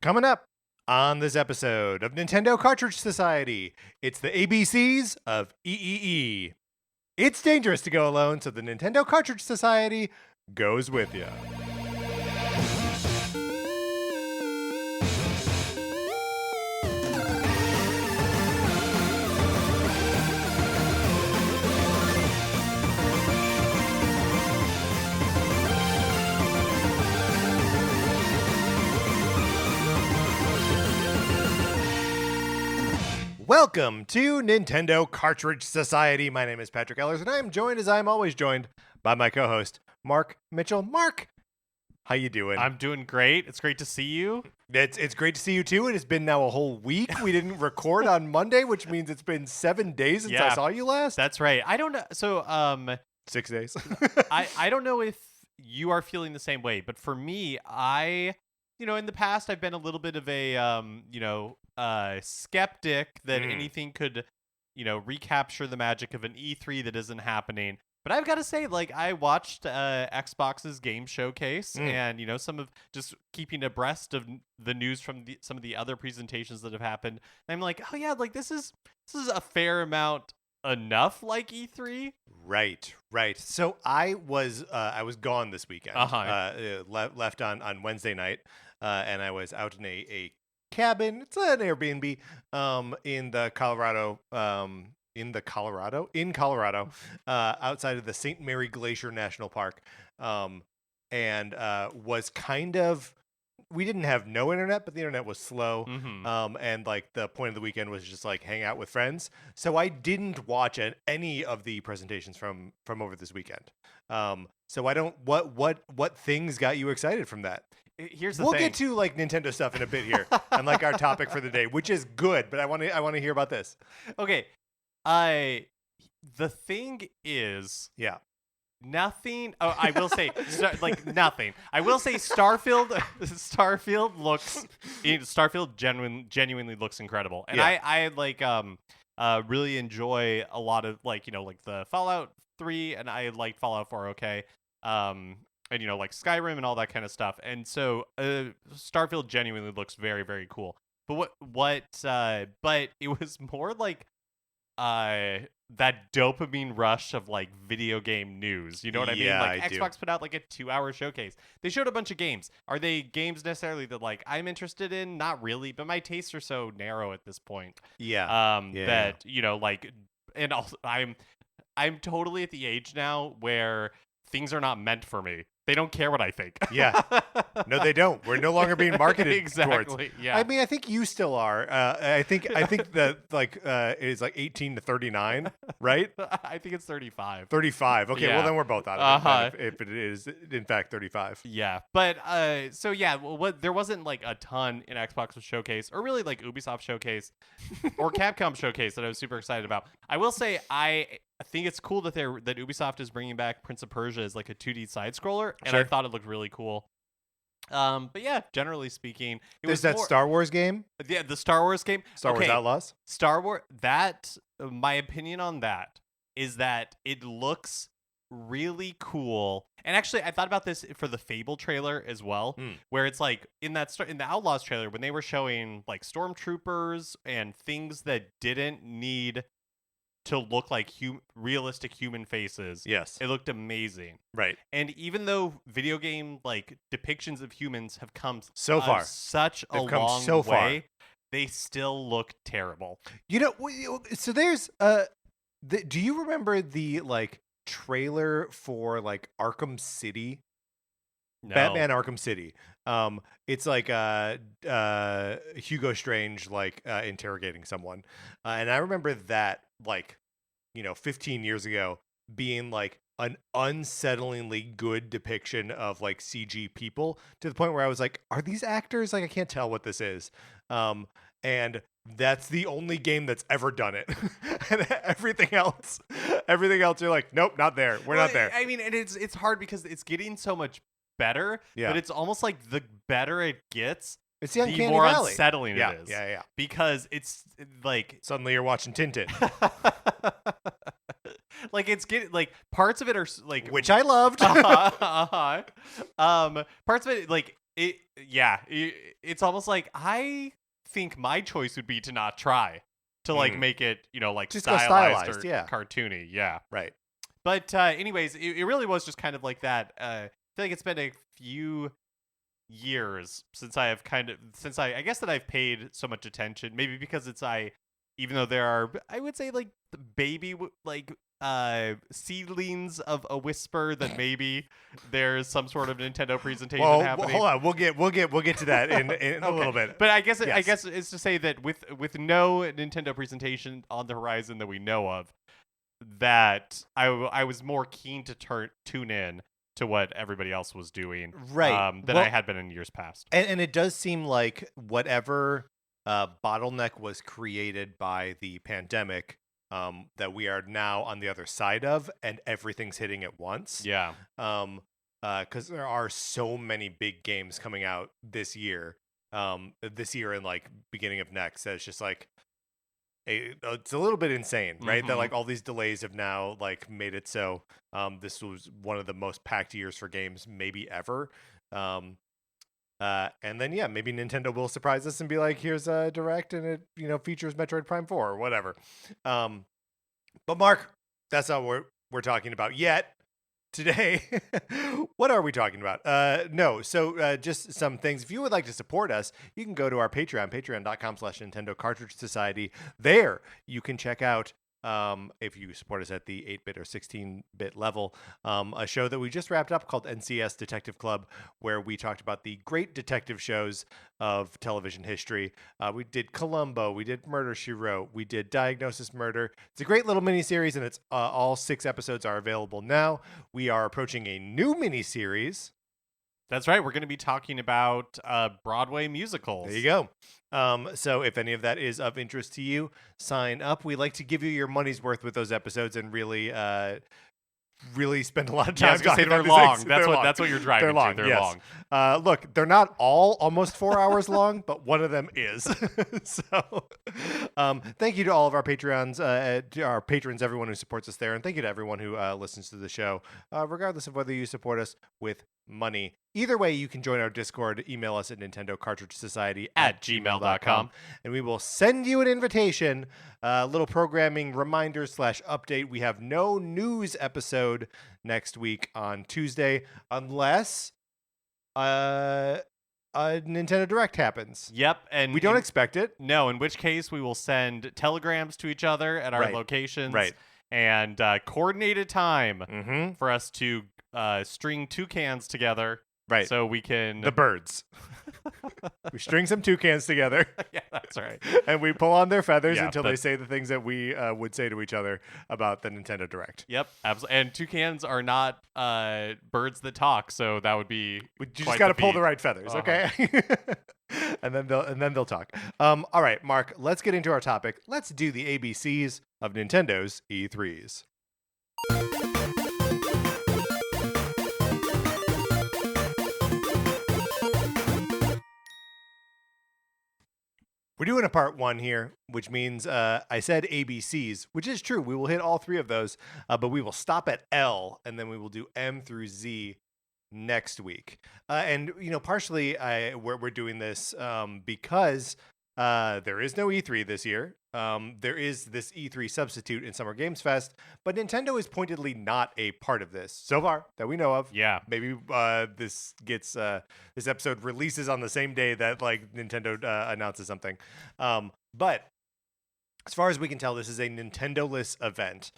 Coming up on this episode of Nintendo Cartridge Society, it's the ABCs of EEE. It's dangerous to go alone, so the Nintendo Cartridge Society goes with you. Welcome to Nintendo Cartridge Society. My name is Patrick Ellers, and I am joined, as I am always joined, by my co-host, Mark Mitchell. Mark, how you doing? I'm doing great. It's great to see you. It's great to see you, too. It has been now a whole week. We didn't record on Monday, which means it's been 7 days since I saw you last. That's right. I don't know. So, 6 days. I don't know if you are feeling the same way, but for me, in the past, I've been a little bit of a, skeptic that anything could, recapture the magic of an E3 that isn't happening. But I've got to say, I watched Xbox's game showcase and, some of just keeping abreast of the news from some of the other presentations that have happened. And I'm like, oh, yeah, this is a fair amount enough like E3. Right. So I was gone this weekend. Left on Wednesday night, and I was out in a cabin. It's an Airbnb in Colorado, outside of the St. Mary Glacier National Park, and was kind of. We didn't have no internet, but the internet was slow. And the point of the weekend was just hang out with friends. So I didn't watch any of the presentations from over this weekend. So I don't. What things got you excited from that? Here's the thing. We'll get to Nintendo stuff in a bit here, and our topic for the day, which is good. But I want to hear about this. Okay, the thing is, yeah. Nothing. Oh, I will say, nothing. I will say, Starfield genuinely looks incredible, and yeah. I really enjoy a lot of the Fallout 3, and I liked Fallout 4. Okay, and Skyrim and all that kind of stuff, and so Starfield genuinely looks very, very cool. But but it was more that dopamine rush of video game news. You know what I mean? Xbox put out a 2-hour showcase. They showed a bunch of games. Are they games necessarily that I'm interested in? Not really, but my tastes are so narrow at this point. Yeah. That and also I'm totally at the age now where things are not meant for me. They don't care what I think. Yeah. No, they don't. We're no longer being marketed exactly. towards. Yeah. I mean, I think you still are. I think that it's 18 to 39, right? I think it's 35. 35. Okay, yeah. Well then we're both out of it. If it is in fact 35. Yeah. But so yeah, there wasn't a ton in Xbox Showcase or really Ubisoft Showcase or Capcom Showcase that I was super excited about. I will say I think it's cool that Ubisoft is bringing back Prince of Persia as a 2D side scroller, and sure. I thought it looked really cool. But yeah, generally speaking, there's that Star Wars game. Yeah, the Star Wars game. Star Wars Outlaws. Star Wars. That my opinion on that is that it looks really cool. And actually, I thought about this for the Fable trailer as well, where it's in the Outlaws trailer when they were showing stormtroopers and things that didn't need to look like realistic human faces. Yes. It looked amazing. Right. And even though video game depictions of humans have come so far such a long way, they still look terrible. So there's do you remember the trailer for Arkham City? No. Batman Arkham City. It's Hugo Strange interrogating someone, and I remember that 15 years ago being an unsettlingly good depiction of CG people, to the point where I was are these actors? I can't tell what this is. And that's the only game that's ever done it. And everything else you're nope, not there. We're not there. I mean, and it's hard because it's getting so much better, yeah. But it's almost the better it gets, it's the Uncanny more Valley. Unsettling yeah, it is. Yeah. Because it's suddenly you're watching Tintin. It's getting parts of it are which I loved. Parts of it It's almost like I think my choice would be to not try to like make it, like Just go stylized stylized, or yeah. cartoony. Yeah. Right. But anyways, it really was just kind of like that. I feel like it's been a few years since I guess that I've paid so much attention. Maybe because even though there are, I would say, like the baby seedlings of a whisper that maybe there's some sort of Nintendo presentation happening. Hold on, we'll get to that in a little bit. But I guess it's to say that with no Nintendo presentation on the horizon that we know of, that I was more keen to tune in to what everybody else was doing, right? Than I had been in years past. And it does seem like whatever bottleneck was created by the pandemic, that we are now on the other side of, and everything's hitting at once. Yeah. Because there are so many big games coming out this year and like beginning of next. That it's just like it's a little bit insane, right? That like all these delays have now like made it so this was one of the most packed years for games maybe ever. And then maybe Nintendo will surprise us and be like, here's a direct and it features Metroid Prime 4 or whatever. But Mark, that's not what we're talking about yet. Today, what are we talking about? Just some things. If you would like to support us, you can go to our Patreon, patreon.com/Nintendo Cartridge Society. There, you can check out, if you support us at the 8-bit or 16-bit level, a show that we just wrapped up called NCS Detective Club, where we talked about the great detective shows of television history. We did Columbo, we did Murder, She Wrote, we did Diagnosis Murder. It's a great little miniseries, and it's all 6 episodes are available now. We are approaching a new miniseries. That's right. We're going to be talking about Broadway musicals. There you go. So if any of that is of interest to you, sign up. We like to give you your money's worth with those episodes and really spend a lot of time talking about they're long. Things. That's what you're driving They're long. to. They're long. Look, they're not all almost 4 hours long, but one of them is. So thank you to all of our Patreons, to our patrons, everyone who supports us there. And thank you to everyone who listens to the show, regardless of whether you support us with money. Either way, you can join our Discord. Email us at nintendocartridgesociety@gmail.com, and we will send you an invitation. Little programming reminder / update. We have no news episode next week on Tuesday unless a Nintendo Direct happens. Yep, and we don't expect it. No, in which case we will send telegrams to each other at our locations. Right. And coordinated time for us to string toucans together. Right. So we can... The birds. We string some toucans together. Yeah, that's right. And we pull on their feathers until they say the things that we would say to each other about the Nintendo Direct. Yep, absolutely. And toucans are not birds that talk, so that would be... You just got to pull the right feathers, okay? and then they'll talk. All right, Mark, let's get into our topic. Let's do the ABCs of Nintendo's E3s. We're doing a part 1 here, which means I said ABCs, which is true. We will hit all 3 of those, but we will stop at L, and then we will do M through Z next week. And partially we're doing this because there is no E3 this year. There is this E3 substitute in Summer Games Fest, but Nintendo is pointedly not a part of this so far that we know of. Yeah. Maybe this episode releases on the same day that like Nintendo announces something. But as far as we can tell, this is a Nintendo-less event,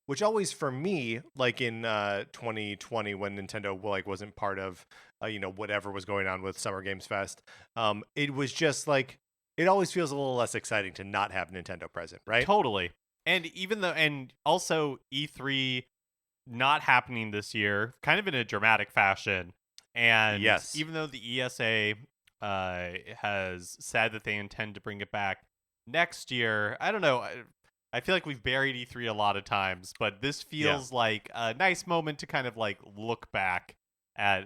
which always for me, like in 2020 when Nintendo wasn't part of whatever was going on with Summer Games Fest, it was just like, it always feels a little less exciting to not have Nintendo present, right? Totally. And also E3 not happening this year, kind of in a dramatic fashion. And yes, even though the ESA has said that they intend to bring it back next year, I don't know. I feel like we've buried E3 a lot of times, but this feels like a nice moment to kind of like look back at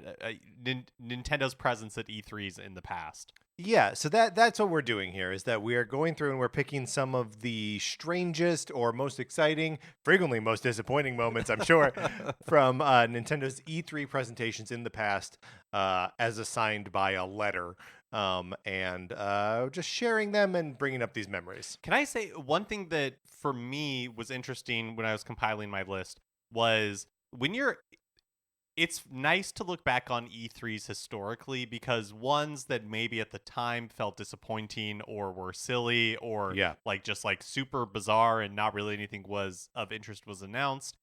Nintendo's presence at E3s in the past. Yeah, so that's what we're doing here is that we are going through and we're picking some of the strangest or most exciting, frequently most disappointing moments, I'm sure, from Nintendo's E3 presentations in the past, as assigned by a letter, and just sharing them and bringing up these memories. Can I say one thing that for me was interesting when I was compiling my list was when you're it's nice to look back on E3s historically because ones that maybe at the time felt disappointing or were silly or Yeah. like just like super bizarre and not really anything was of interest was announced.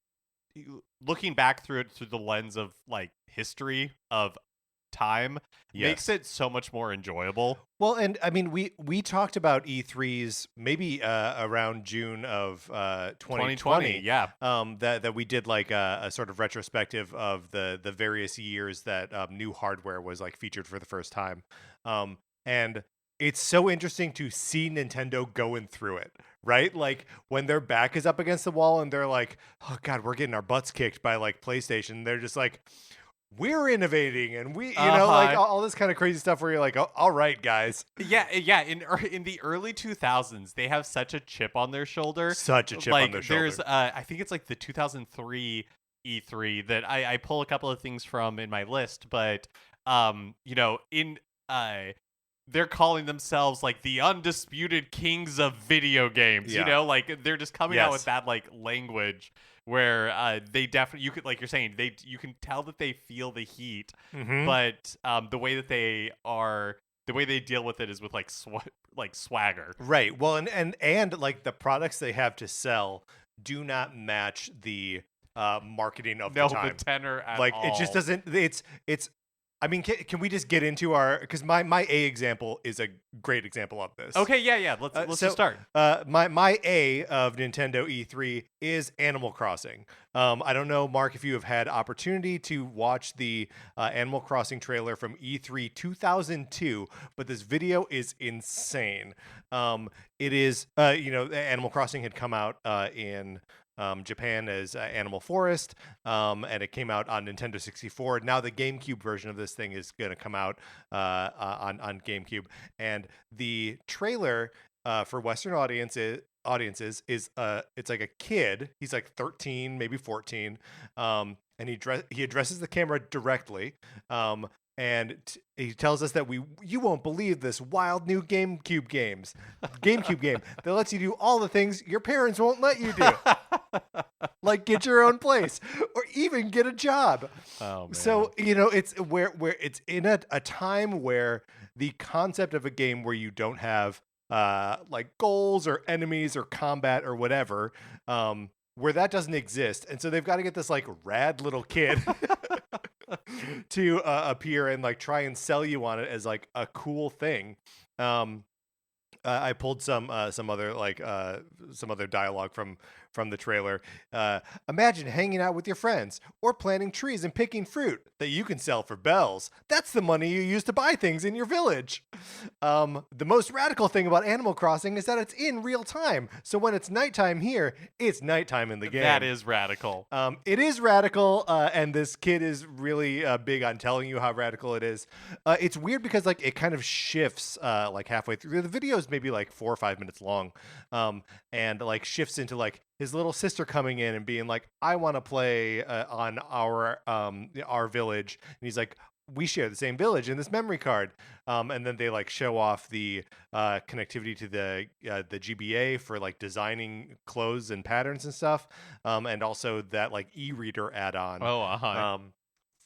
Looking back through it through the lens of like history of time makes Yes. it so much more enjoyable. Well, and I mean, we talked about E3s maybe around June of 2020. Yeah. That we did like a sort of retrospective of the various years that new hardware was like featured for the first time, and it's so interesting to see Nintendo going through it, right? Like when their back is up against the wall and they're like, "Oh God, we're getting our butts kicked by like PlayStation." They're just like, we're innovating and we like all this kind of crazy stuff where you're like, oh, all right, guys. Yeah. In the early 2000s, they have such a chip on their shoulder. Such a chip on their shoulder. There's I think it's like the 2003 E3 that I pull a couple of things from in my list, but in they're calling themselves like the undisputed kings of video games. Yeah. Like they're just coming out with that like language where they definitely you could like you're saying you can tell that they feel the heat, but the way that they deal with it is with like swagger. Right. Well, and like the products they have to sell do not match the marketing of the time. The tenor at like all. It just doesn't. It's. I mean, can we just get into our? Because my A example is a great example of this. Okay, yeah. Let's just start. My A of Nintendo E3 is Animal Crossing. I don't know, Mark, if you have had opportunity to watch the Animal Crossing trailer from E3 2002, but this video is insane. It is, Animal Crossing had come out in Japan as Animal Forest, and it came out on Nintendo 64. Now the GameCube version of this thing is going to come out on GameCube, and the trailer for Western audiences is it's like a kid. He's like 13, maybe 14, and he addresses the camera directly. And he tells us that you won't believe this wild new GameCube game that lets you do all the things your parents won't let you do. Like get your own place or even get a job. Oh, man. So, it's where it's in a time where the concept of a game where you don't have like goals or enemies or combat or whatever, where that doesn't exist. And so they've got to get this like rad little kid to appear and like try and sell you on it as like a cool thing. I pulled some other dialogue from the trailer. Imagine hanging out with your friends or planting trees and picking fruit that you can sell for bells. That's the money you use to buy things in your village. The most radical thing about Animal Crossing is that it's in real time. So when it's nighttime here, it's nighttime in the game. That is radical. It is radical, and this kid is really big on telling you how radical it is. It's weird because like it kind of shifts like halfway through. The video is maybe like 4 or 5 minutes long, and like shifts into like his little sister coming in and being like, I want to play on our village. And he's like, we share the same village in this memory card. And then they like show off the connectivity to the GBA for like designing clothes and patterns and stuff. And also that like e-reader add-on.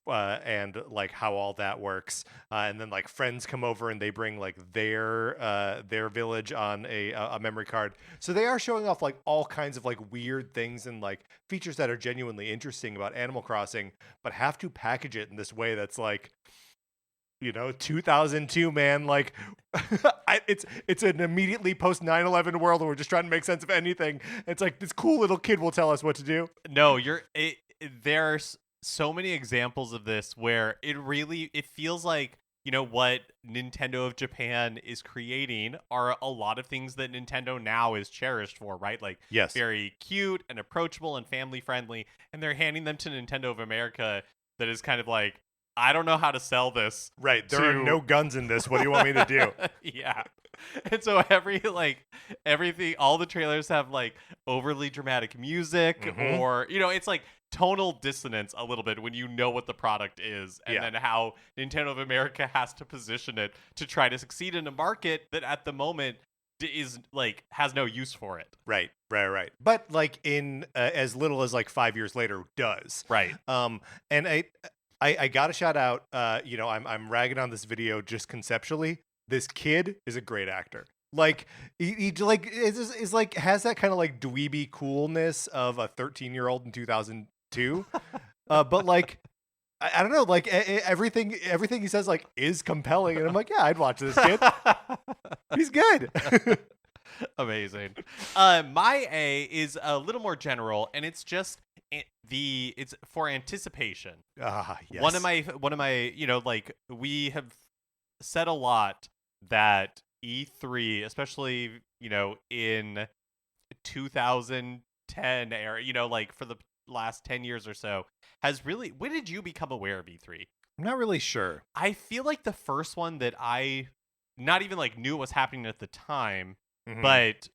And like how all that works, and then like friends come over and they bring like their village on a memory card. So they are showing off like all kinds of like weird things and like features that are genuinely interesting about Animal Crossing, but have to package it in this way that's like, 2002, man. Like, it's an immediately post 9/11 world where we're just trying to make sense of anything. It's like this cool little kid will tell us what to do. No, there's so many examples of this where it feels like what Nintendo of Japan is creating are a lot of things that Nintendo now is cherished for, right? Like, yes, very cute and approachable and family friendly, and they're handing them to Nintendo of America that is kind of like, I don't know how to sell this. Right. There are no guns in this. What do you want me to do? Yeah. And so everything, all the trailers have like overly dramatic music, Mhm. or, it's like tonal dissonance a little bit when you know what the product is, and Yeah. then how Nintendo of America has to position it to try to succeed in a market that at the moment is like has no use for it. Right. But like in as little as like 5 years later does. Right. And I got to shout out. I'm ragging on this video just conceptually. This kid is a great actor. Like he like is like has that kind of like dweeby coolness of a 13-year-old in 2002. But like I don't know, like everything he says like is compelling, and I'm like, yeah, I'd watch this kid. He's good. Amazing. My A is a little more general, and it's just it's for anticipation. Yes. One of my, like we have said a lot that E3, especially, in 2010 era, like for the last 10 years or so, has really, when did you become aware of E3? I'm not really sure. I feel like the first one that I not even like knew what was happening at the time, Mhm. but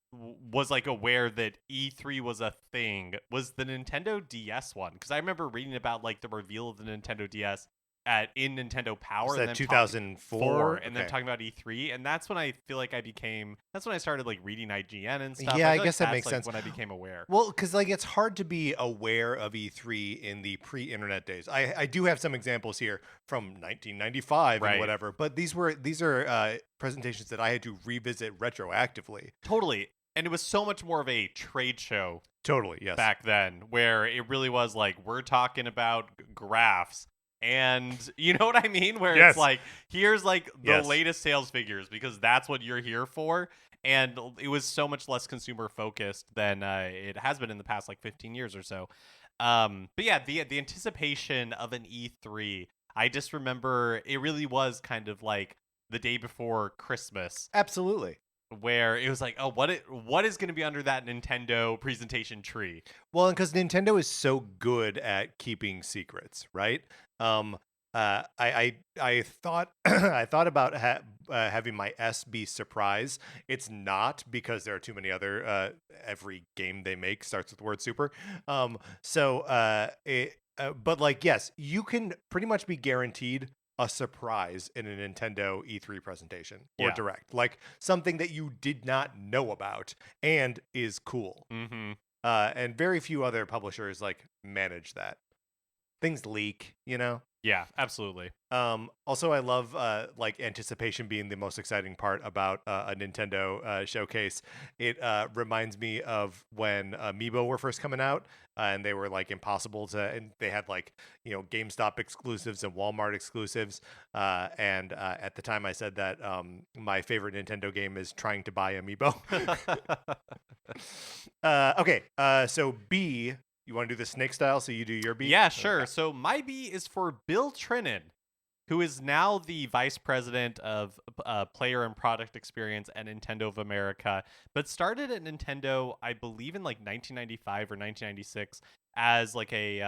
was like aware that E3 was a thing was the Nintendo DS one, because I remember reading about like the reveal of the Nintendo DS in Nintendo Power. Was and that then 2004? and then talking about E3, and that's when I feel like that's when I started like reading IGN and stuff. Yeah, I feel guess like that makes that's, like, sense. when I became aware. Well, because like it's hard to be aware of E3 in the pre-internet days. I do have some examples here from 1995 Right. and whatever, but these are presentations that I had to revisit retroactively. Totally. And it was so much more of a trade show Totally, yes. back then, where it really was like, we're talking about graphs. And you know what I mean? Where Yes. it's like, here's like the Yes. latest sales figures, because that's what you're here for. And it was so much less consumer focused than it has been in the past like 15 years or so. But yeah, the anticipation of an E3, I just remember it really was kind of like the day before Christmas, Absolutely. where it was like, oh, what is going to be under that Nintendo presentation tree? Well, and because Nintendo is so good at keeping secrets, right? I thought I thought about having my S be surprise. It's not, because there are too many other. Every game they make starts with the word super. But like, yes, you can pretty much be guaranteed a surprise in a Nintendo E3 presentation or Yeah. direct, like something that you did not know about and is cool. Mm-hmm. And very few other publishers like manage that. Things leak, Yeah, absolutely. Also, I love like anticipation being the most exciting part about a Nintendo showcase. It reminds me of when Amiibo were first coming out, and they were like impossible to, and they had like GameStop exclusives and Walmart exclusives. And at the time, I said that my favorite Nintendo game is trying to buy Amiibo. Okay, so B. You want to do the snake style, so you do your B? Yeah, sure. Okay. So my B is for Bill Trinan, who is now the vice president of player and product experience at Nintendo of America, but started at Nintendo, I believe, in like 1995 or 1996 as like a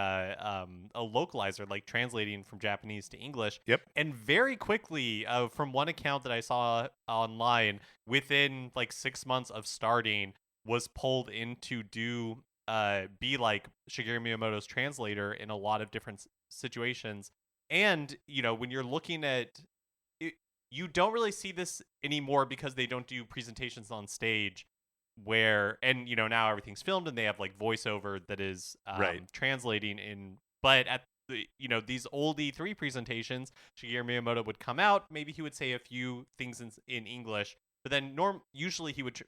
localizer, like translating from Japanese to English. Yep. And very quickly, from one account that I saw online, within like 6 months of starting, was pulled in to be like Shigeru Miyamoto's translator in a lot of different situations. And when you're looking at it, you don't really see this anymore, because they don't do presentations on stage where, and now everything's filmed and they have like voiceover that is Right. translating in. But at the these old E3 presentations, Shigeru Miyamoto would come out, maybe he would say a few things in English, but then usually he would switch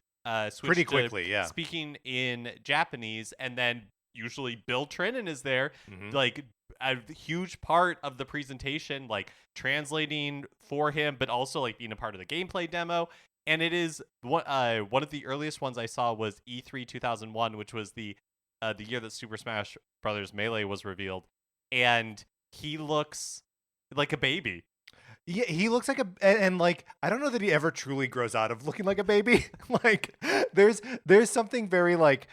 Pretty to quickly, yeah. speaking in Japanese, and then usually Bill Trinan is there, Mhm. like a huge part of the presentation, like translating for him, but also like being a part of the gameplay demo. And it is one of the earliest ones I saw was E3 2001, which was the year that Super Smash Brothers Melee was revealed, and he looks like a baby. Yeah, he looks like and like I don't know that he ever truly grows out of looking like a baby. Like there's something very like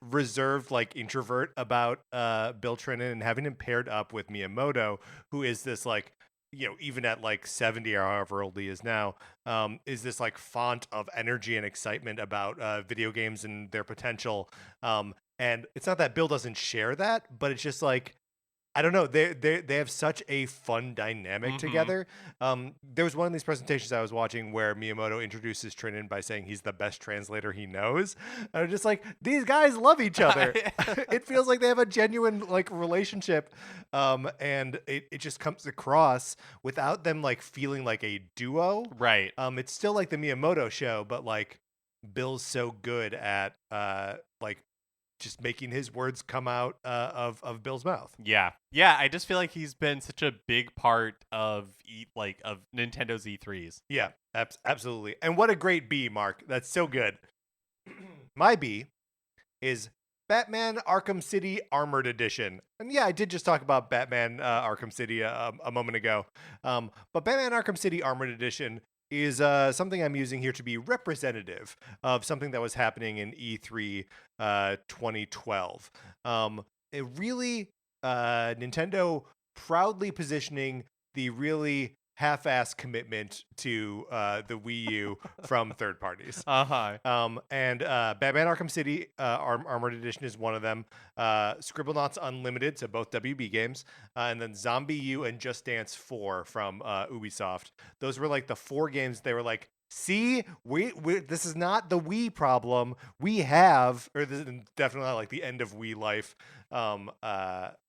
reserved, like introvert about Bill Trinen, and having him paired up with Miyamoto, who is this like, even at like 70 or however old he is now, is this like font of energy and excitement about video games and their potential. And it's not that Bill doesn't share that, but it's just like, I don't know. They have such a fun dynamic Mm-hmm. together. There was one of these presentations I was watching where Miyamoto introduces Trinan by saying he's the best translator he knows. And I'm just like, these guys love each other. It feels like they have a genuine like relationship, and it just comes across without them like feeling like a duo. Right. It's still like the Miyamoto show, but like Bill's so good at like just making his words come out of Bill's mouth. Yeah. Yeah, I just feel like he's been such a big part of of Nintendo's E3s. Yeah, absolutely. And what a great B, Mark. That's so good. My B is Batman Arkham City Armored Edition. And yeah, I did just talk about Batman Arkham City a moment ago. But Batman Arkham City Armored Edition is something I'm using here to be representative of something that was happening in E3 2012. It really, Nintendo proudly positioning the really half-ass commitment to the Wii U from third parties. Uh-huh. And Batman Arkham City Armored Edition is one of them. Scribblenauts Unlimited, so both WB games, and then Zombie U and Just Dance 4 from Ubisoft. Those were like the 4 games they were like, see, we this is not the Wii problem. We have, or this is definitely not like the end of Wii life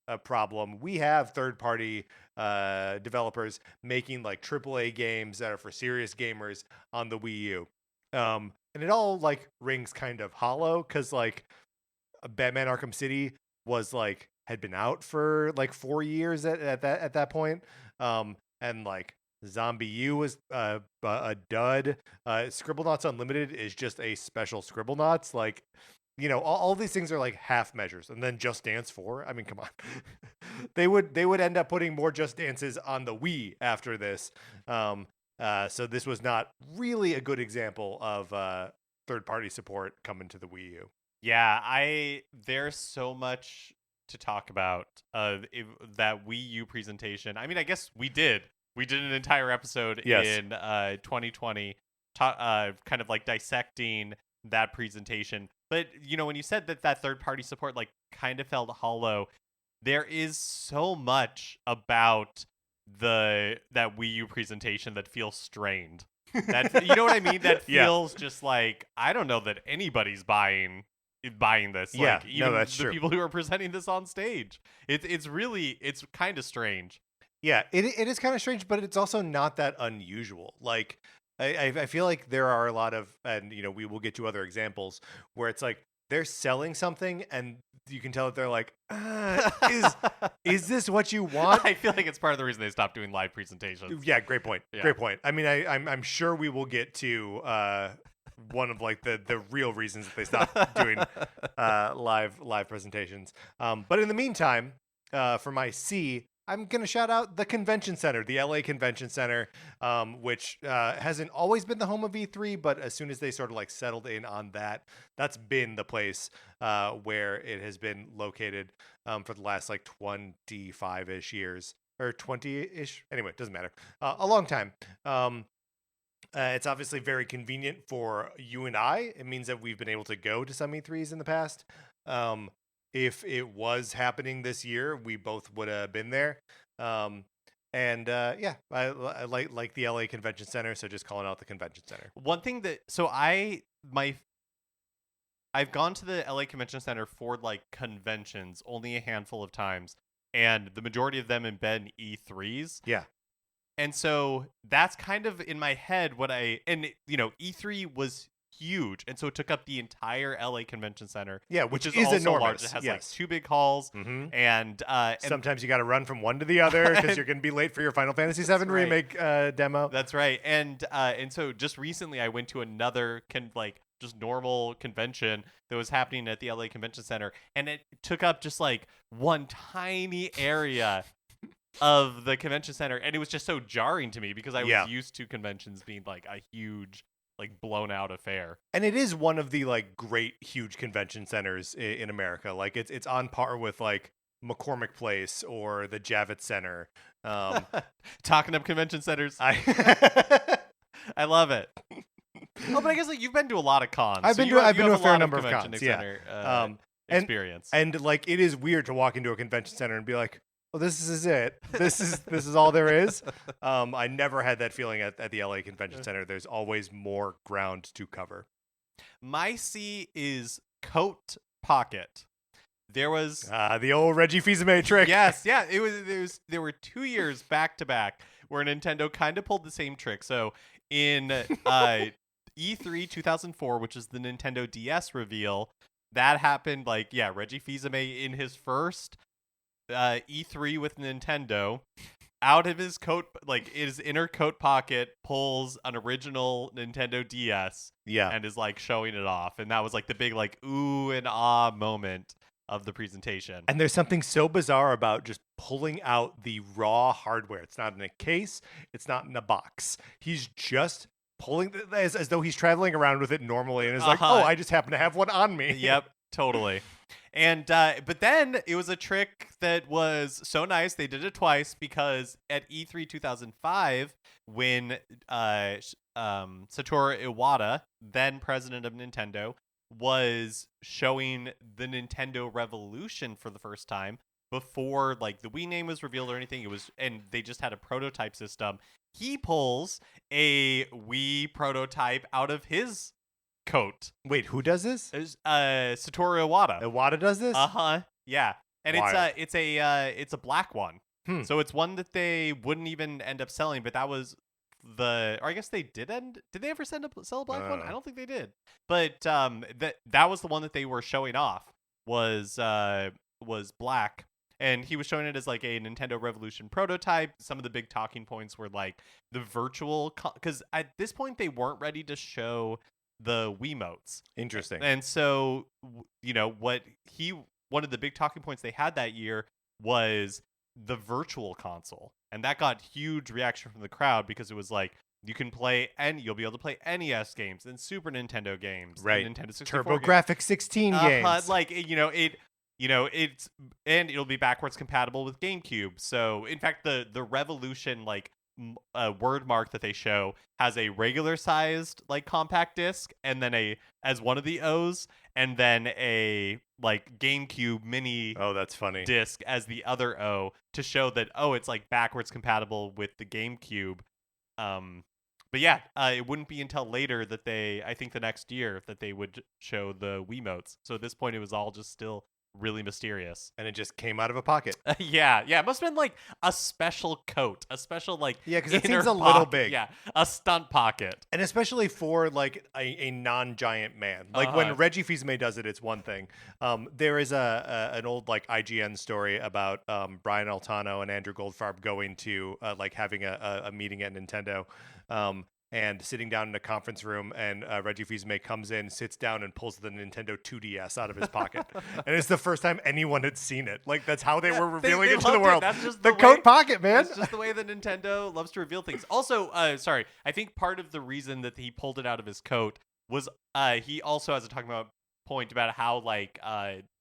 a problem. We have third-party developers making like AAA games that are for serious gamers on the Wii U. And it all like rings kind of hollow because like Batman Arkham City was like had been out for like 4 years at that point. And like Zombie U was a dud. Scribblenauts Unlimited is just a special Scribblenauts. Like, all these things are like half measures. And then Just Dance 4. I mean, come on. they would end up putting more Just Dances on the Wii after this. So this was not really a good example of third-party support coming to the Wii U. Yeah, there's so much to talk about that Wii U presentation. I mean, I guess we did. We did an entire episode in 2020, kind of like dissecting that presentation. But when you said that third-party support like kind of felt hollow, there is so much about that Wii U presentation that feels strained. That you know what I mean? That feels just like, I don't know that anybody's buying this. Yeah, like, even that's the true. people who are presenting this on stage. It's kind of strange. Yeah, it is kind of strange, but it's also not that unusual. Like, I feel like there are a lot of, and we will get to other examples where it's like they're selling something and you can tell that they're like, is this what you want? I feel like it's part of the reason they stopped doing live presentations. Yeah, great point. Yeah. Great point. I mean, I'm sure we will get to one of like the real reasons that they stopped doing live presentations. But in the meantime, for my C, I'm going to shout out the convention center, the LA Convention Center, which hasn't always been the home of E3, but as soon as they sort of like settled in on that, that's been the place where it has been located for the last like 25-ish years, or 20-ish. Anyway, it doesn't matter. A long time. It's obviously very convenient for you and I. It means that we've been able to go to some E3s in the past. If it was happening this year, we both would have been there. And yeah, I like the LA Convention Center, so just calling out the Convention Center. One thing I've gone to the LA Convention Center for like conventions only a handful of times, and the majority of them have been E3s. Yeah. And so that's kind of in my head E3 was huge, and so it took up the entire LA Convention Center. Yeah, which is also enormous. Large. It has like 2 big halls, and sometimes you got to run from one to the other because you're going to be late for your Final Fantasy VII remake demo. That's right. And so just recently I went to another just normal convention that was happening at the LA Convention Center, and it took up just like one tiny area of the convention center, and it was just so jarring to me because I Yeah. was used to conventions being like a huge, like blown out affair. And it is one of the like great huge convention centers in America. Like it's on par with like McCormick Place or the Javits Center. Talking up convention centers, I I love it. Oh, but I guess like you've been to a lot of cons. I've so been you to have- I've you been to a have fair lot number of convention cons. Yeah. center, And- experience. And like it is weird to walk into a convention center and be like, well, this is it. This is all there is. I never had that feeling at the LA Convention Center. There's always more ground to cover. My C is coat pocket. There was The old Reggie Fils-Aimé trick. yes, yeah. There were 2 years back to back where Nintendo kind of pulled the same trick. So in E3 2004, which is the Nintendo DS reveal, that happened like Reggie Fils-Aimé in his first E3 with Nintendo, out of his coat, like his inner coat pocket, pulls an original Nintendo DS Yeah. and is like showing it off, and that was like the big like ooh and ah moment of the presentation. And there's something so bizarre about just pulling out the raw hardware. It's not in a case. It's not in a box. He's just pulling as though he's traveling around with it normally, and is like, Uh-huh. oh, I just happen to have one on me. Yep, totally. And but then it was a trick that was so nice they did it twice, because at E3 2005, when Satoru Iwata, then president of Nintendo, was showing the Nintendo Revolution for the first time, before like the Wii name was revealed or anything, and they just had a prototype system. He pulls a Wii prototype out of his coat. Wait, who does this? There's Satoru Iwata. Iwata does this? Yeah. And Wild. it's a black one. So it's one that they wouldn't even end up selling, but that was or I guess they did they ever sell a black one? I don't think they did. But that was the one that they were showing off, was black. And he was showing it as like a Nintendo Revolution prototype. Some of the big talking points were like the virtual, because at this point they weren't ready to show the Wiimotes. Interesting. And so, one of the big talking points they had that year was the virtual console. And that got huge reaction from the crowd, because it was like, you can play, and you'll be able to play NES games and Super Nintendo games, Right. and Nintendo 64 games. TurboGrafx 16 games. Like, it's, and it'll be backwards compatible with GameCube. So in fact, the Revolution like word mark that they show has a regular sized like compact disc, and then as one of the O's, and then a like GameCube mini that's funny. disc as the other O, to show that it's like backwards compatible with the GameCube. But yeah, it wouldn't be until later that I think the next year, that they would show the Wiimotes. So at this point, it was all just still really mysterious. And it just came out of a pocket. Yeah. It must have been like a special coat, a special like because it inner seems a little pocket. big. Yeah, a stunt pocket. And especially for like a non-giant man. Like when Reggie Fils-Aimé does it, it's one thing. There is an old like IGN story about Brian Altano and Andrew Goldfarb going to like having a meeting at Nintendo. And sitting down in a conference room, and Reggie Fils-Aimé comes in, sits down, and pulls the Nintendo 2DS out of his pocket. And it's the first time anyone had seen it. Like, that's how they were revealing it to the world. That's just the coat pocket, man. That's just the way that Nintendo loves to reveal things. Also, sorry, I think part of the reason that he pulled it out of his coat was he also has a talking about point about how like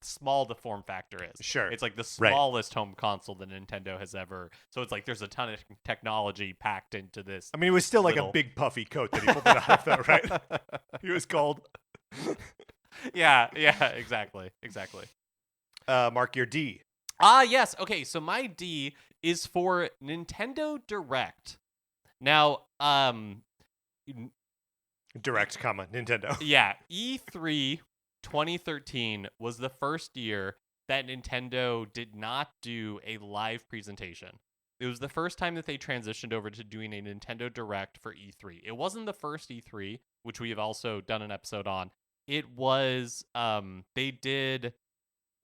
small the form factor is. Sure. It's like the smallest home console that Nintendo has ever. So it's like there's a ton of technology packed into this. I mean, it was still like a big puffy coat that he pulled it out of, though, right? He was cold. Yeah, exactly. Mark, your D. Yes. Okay, so my D is for Nintendo Direct. Now, Direct, Nintendo. Yeah, E3 2013 was the first year that Nintendo did not do a live presentation. It was the first time that they transitioned over to doing a Nintendo Direct for E3. It wasn't the first E3, which we have also done an episode on. It was, they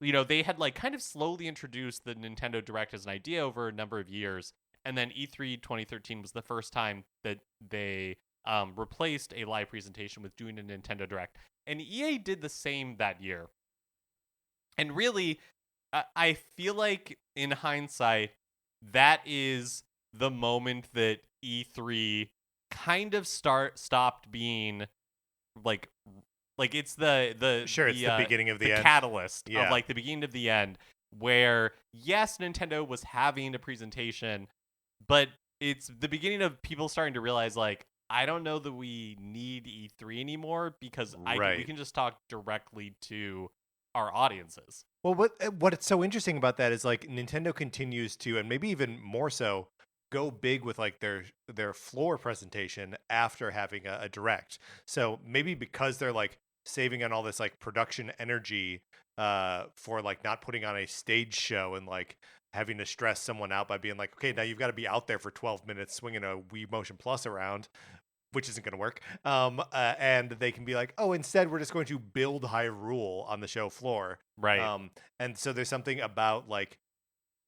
had like kind of slowly introduced the Nintendo Direct as an idea over a number of years. And then E3 2013 was the first time that they replaced a live presentation with doing a Nintendo Direct. And EA did the same that year. And really, I feel like in hindsight, that is the moment that E3 kind of stopped being like it's Sure, it's the beginning of the end. catalyst of Yeah. like the beginning of the end, where yes, Nintendo was having a presentation, but it's the beginning of people starting to realize like, I don't know that we need E3 anymore because we Right. can just talk directly to our audiences. Well, what's so interesting about that is like Nintendo continues to, and maybe even more so, go big with like their floor presentation after having a direct. So maybe because they're like saving on all this like production energy for like not putting on a stage show and like having to stress someone out by being like, okay, now you've got to be out there for 12 minutes swinging a Wii Motion Plus around, which isn't going to work. And they can be like, oh, instead, we're just going to build Hyrule on the show floor. Right. And so there's something about like,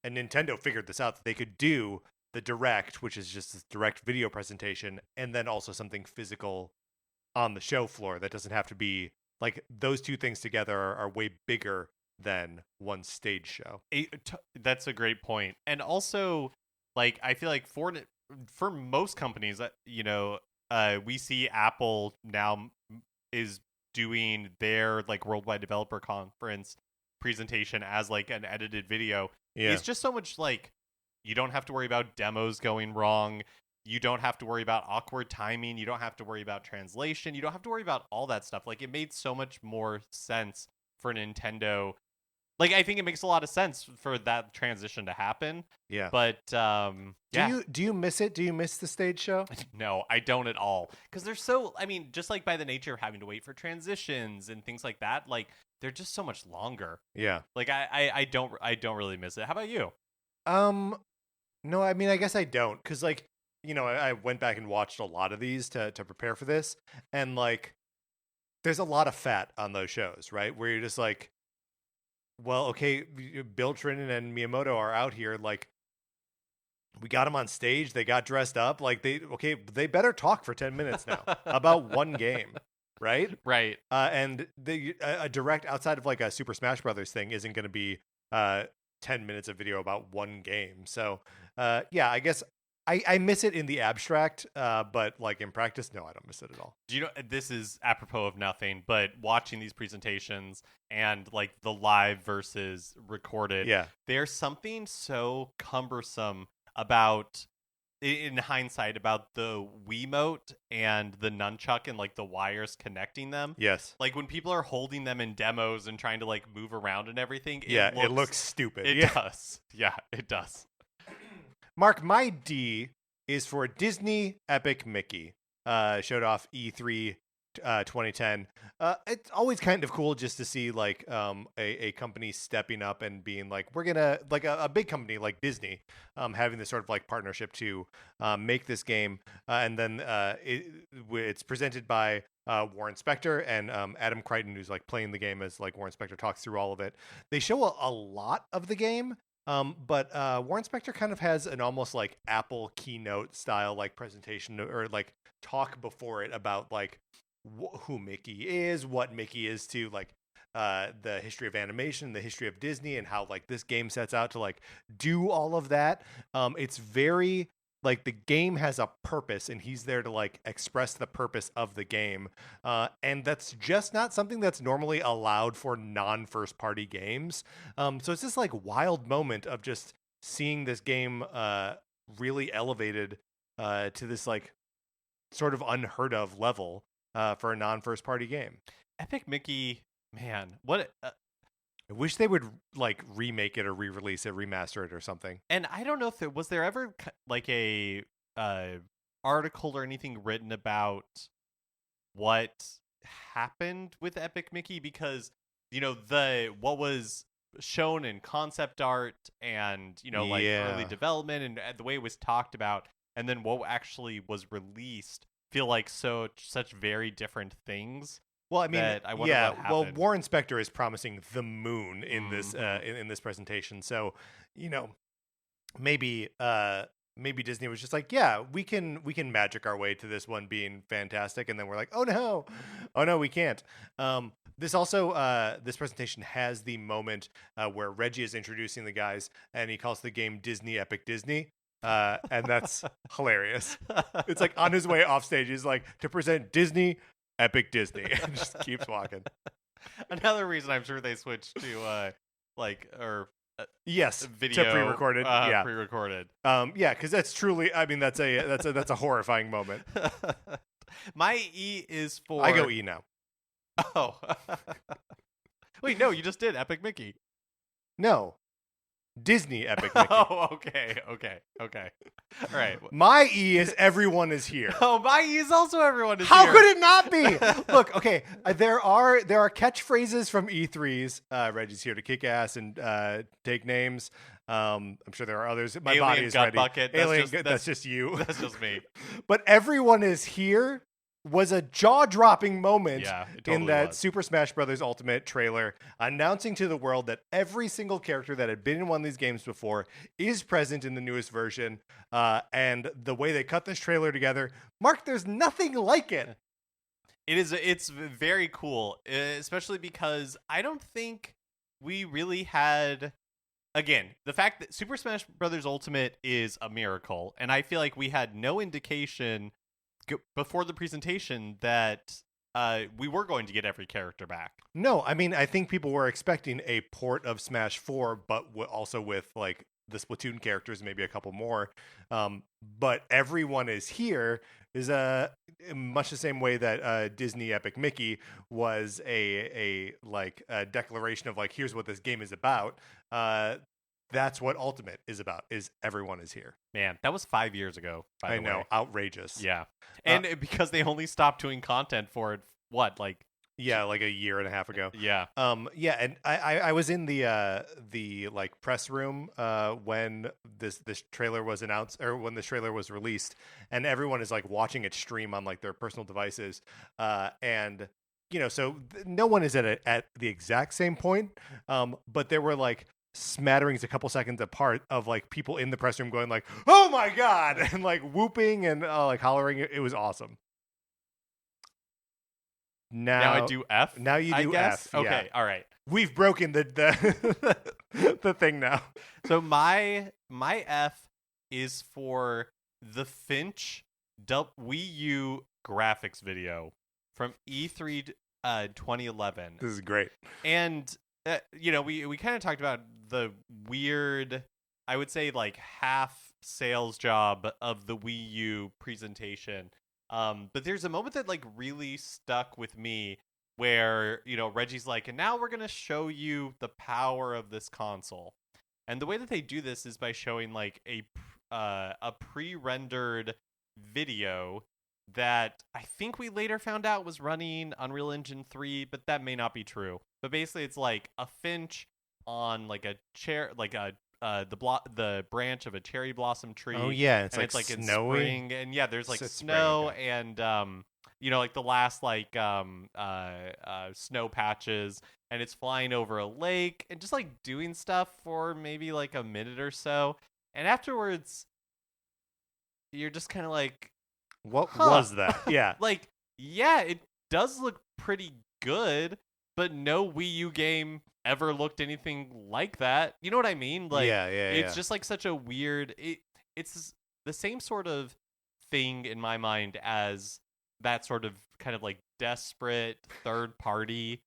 and Nintendo figured this out that they could do the direct, which is just this direct video presentation, and then also something physical on the show floor that doesn't have to be like those two things together are way bigger than one stage show. That's a great point. And also, like, I feel like for most companies that, we see Apple now is doing their like worldwide developer conference presentation as like an edited video. Yeah. It's just so much like, you don't have to worry about demos going wrong. You don't have to worry about awkward timing. You don't have to worry about translation. You don't have to worry about all that stuff. Like, it made so much more sense for Nintendo. Like, I think it makes a lot of sense for that transition to happen. Yeah. But do you miss it? Do you miss the stage show? No, I don't at all. Because they're so, I mean, just like by the nature of having to wait for transitions and things like that, like they're just so much longer. Yeah. Like I don't really miss it. How about you? No, I mean, I guess I don't, because like, I went back and watched a lot of these to prepare for this, and like, there's a lot of fat on those shows, right? Where you're just like, well, okay, Bill Trinen and Miyamoto are out here, like, we got them on stage, they got dressed up, like they better talk for 10 minutes now about one game, right? Right. And a direct outside of like a Super Smash Brothers thing isn't going to be 10 minutes of video about one game. So, yeah, I guess I miss it in the abstract, but like in practice, no, I don't miss it at all. Do you know, this is apropos of nothing, but watching these presentations and like the live versus recorded, Yeah. there's something so cumbersome about, in hindsight, about the Wiimote and the nunchuck and like the wires connecting them. Yes. Like when people are holding them in demos and trying to like move around and everything. It looks stupid. It does. Yeah, it does. Mark, my D is for Disney Epic Mickey. Showed off E3 2010. It's always kind of cool just to see like a company stepping up and being like, we're gonna, like a big company like Disney having this sort of like partnership to make this game, and then it's presented by Warren Spector and Adam Crichton, who's like playing the game as like Warren Spector talks through all of it. They show a lot of the game. But Warren Spector kind of has an almost like Apple keynote style like presentation or like talk before it about like who Mickey is, what Mickey is to like the history of animation, the history of Disney, and how like this game sets out to like do all of that. It's very like the game has a purpose and he's there to like express the purpose of the game. And that's just not something that's normally allowed for non-first party games. So it's this like wild moment of just seeing this game really elevated to this like sort of unheard of level for a non-first party game. Epic Mickey, man, what I wish they would like remake it or re-release it, remaster it or something. And I don't know if there ever like a article or anything written about what happened with Epic Mickey, because what was shown in concept art and like early development and the way it was talked about, and then what actually was released feel like such very different things. Well, I mean, I wonder what happened. Well, Warren Spector is promising the moon in this in this presentation, so maybe maybe Disney was just like, yeah, we can magic our way to this one being fantastic, and then we're like, oh no, we can't. This also this presentation has the moment where Reggie is introducing the guys, and he calls the game Disney Epic Disney. And that's hilarious. It's like on his way off stage, he's like, to present Disney Epic Disney, and just keeps walking. Another reason I'm sure they switched to yes, video to pre-recorded. Yeah, pre-recorded. Yeah, because that's truly. I mean, that's a horrifying moment. My E is for. I go E now. Oh, wait, no, you just did Epic Mickey. No, Disney Epic Mickey. Oh, okay. All right. My E is everyone is here. Oh, my E is also everyone is How here. could it not be? Look, okay, there are catchphrases from E3s. Reggie's here to kick ass and take names. I'm sure there are others. My Alien body is gut ready. bucket. That's just you. That's just me. But everyone is here was a jaw-dropping moment in that Super Smash Bros. Ultimate trailer, announcing to the world that every single character that had been in one of these games before is present in the newest version. And the way they cut this trailer together, Mark, there's nothing like it. It's very cool, especially because I don't think we really had. Again, the fact that Super Smash Bros. Ultimate is a miracle, and I feel like we had no indication before the presentation that we were going to get every character back. No, I mean, I think people were expecting a port of Smash 4, but also with like the Splatoon characters, maybe a couple more. But everyone is here is much the same way that Disney Epic Mickey was a declaration of like, here's what this game is about. That's what Ultimate is about, is everyone is here. Man, that was 5 years ago, by the way. I know, outrageous. Yeah. And because they only stopped doing content for it, like a year and a half ago. Yeah. Yeah, and I was in the like press room when this trailer was announced, or when this trailer was released, and everyone is like watching it stream on like their personal devices. And so no one is at the exact same point. But there were like smatterings a couple seconds apart of like people in the press room going like, oh my god, and like whooping and like hollering. It was awesome. Now I do F. Now you do F. Okay, all right. We've broken the the thing now. So my F is for the Finch Wii U graphics video from E3 2011. This is great. And we kind of talked about the weird, I would say like half sales job of the Wii U presentation. But there's a moment that like really stuck with me where, Reggie's like, and now we're going to show you the power of this console. And the way that they do this is by showing like a pre-rendered video that I think we later found out was running Unreal Engine 3, but that may not be true. But basically it's like a finch on like a chair, like the branch of a cherry blossom tree. Oh yeah, it's like snowy. In spring, and yeah, there's like snow spring, and like the last like snow patches, and it's flying over a lake and just like doing stuff for maybe like a minute or so, and afterwards you're just kind of like, what was that? Yeah. Like, yeah, it does look pretty good, but no Wii U game ever looked anything like that. You know what I mean? Like, it's just like such a weird. It's the same sort of thing in my mind as that sort of kind of like desperate third party.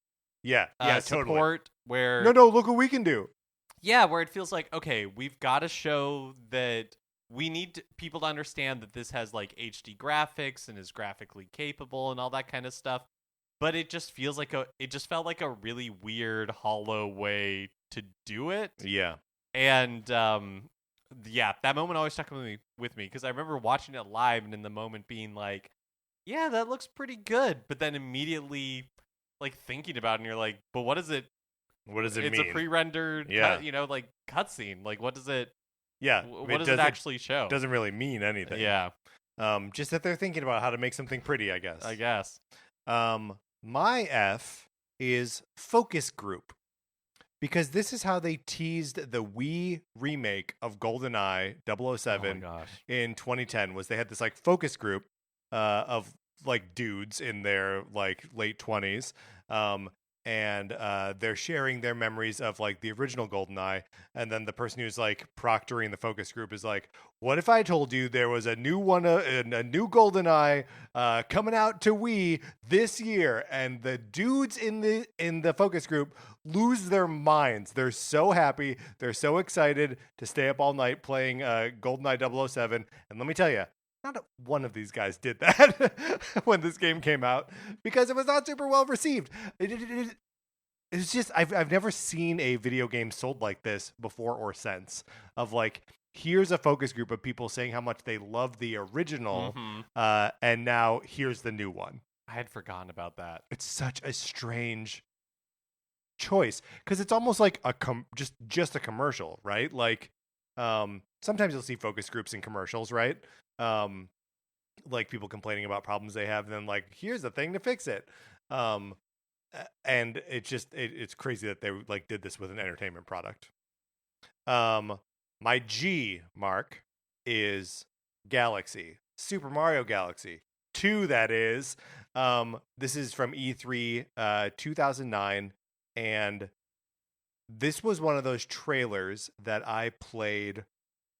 Totally. Support where no, look what we can do. Yeah, where it feels like, okay, we've got to show that we need people to understand that this has like HD graphics and is graphically capable and all that kind of stuff. But it just feels like it just felt like a really weird, hollow way to do it. Yeah. And that moment always stuck with me because I remember watching it live and in the moment being like, yeah, that looks pretty good. But then immediately like thinking about it and you're like, but what is it? What does it mean? It's a pre-rendered, like cutscene. Like, what does it? Yeah. What does it actually show? Doesn't really mean anything. Yeah. Just that they're thinking about how to make something pretty, I guess. My F is focus group. because this is how they teased the Wii remake of GoldenEye Oh my 007 gosh. in 2010. Was they had this like focus group of like dudes in their like late 20s, and they're sharing their memories of like the original GoldenEye, and then the person who's like proctoring the focus group is like, "What if I told you there was a new one, a new GoldenEye coming out to Wii this year?" And the dudes in the focus group lose their minds. They're so happy, they're so excited to stay up all night playing GoldenEye 007. And let me tell you, not one of these guys did that when this game came out because it was not super well received. It's just I've never seen a video game sold like this before or since. Of like, here's a focus group of people saying how much they love the original, and now here's the new one. I had forgotten about that. It's such a strange choice because it's almost like just a commercial, right? Like, sometimes you'll see focus groups in commercials, right? Like people complaining about problems they have, and then like, here's the thing to fix it. And it's crazy that they like did this with an entertainment product. My G mark is Galaxy, Super Mario Galaxy 2, that is. This is from E3 2009, and this was one of those trailers that I played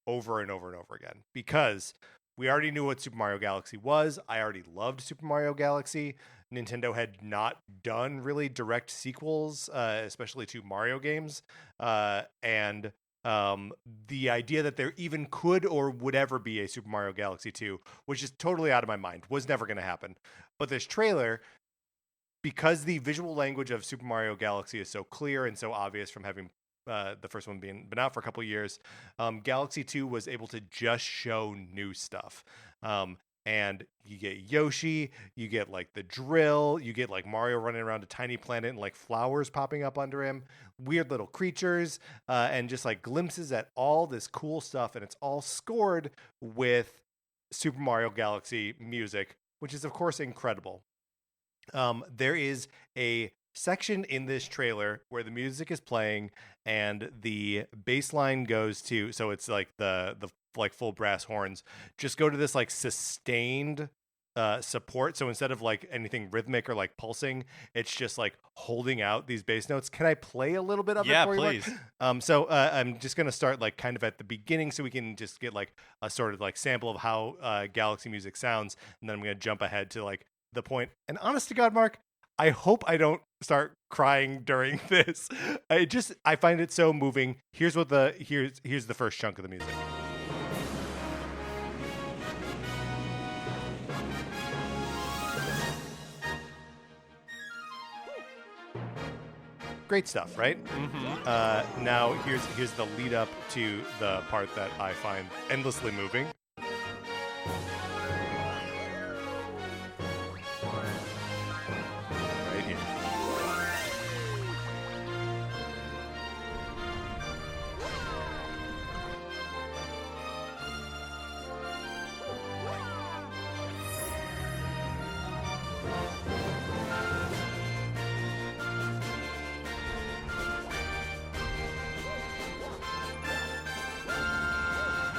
over and over and over again because we already knew what Super Mario Galaxy was. I already loved Super Mario Galaxy. Nintendo had not done really direct sequels, especially to Mario games. And the idea that there even could or would ever be a Super Mario Galaxy 2 was just totally out of my mind, was never going to happen. But this trailer, because the visual language of Super Mario Galaxy is so clear and so obvious from having the first one been out for a couple of years, Galaxy 2 was able to just show new stuff. And you get Yoshi, you get like the drill, you get like Mario running around a tiny planet and like flowers popping up under him, weird little creatures, and just like glimpses at all this cool stuff. And it's all scored with Super Mario Galaxy music, which is, of course, incredible. There is a section in this trailer where the music is playing and the bass line goes to, so it's like the like full brass horns just go to this like sustained support. So instead of like anything rhythmic or like pulsing, it's just like holding out these bass notes. Can I play a little bit of it for please. you? So I'm just gonna start like kind of at the beginning so we can just get like a sort of like sample of how Galaxy music sounds, and then I'm gonna jump ahead to like the point. And honest to God, Mark, I hope I don't start crying during this. I find it so moving. Here's the first chunk of the music. Great stuff, right? Now here's the lead up to the part that I find endlessly moving. Right here.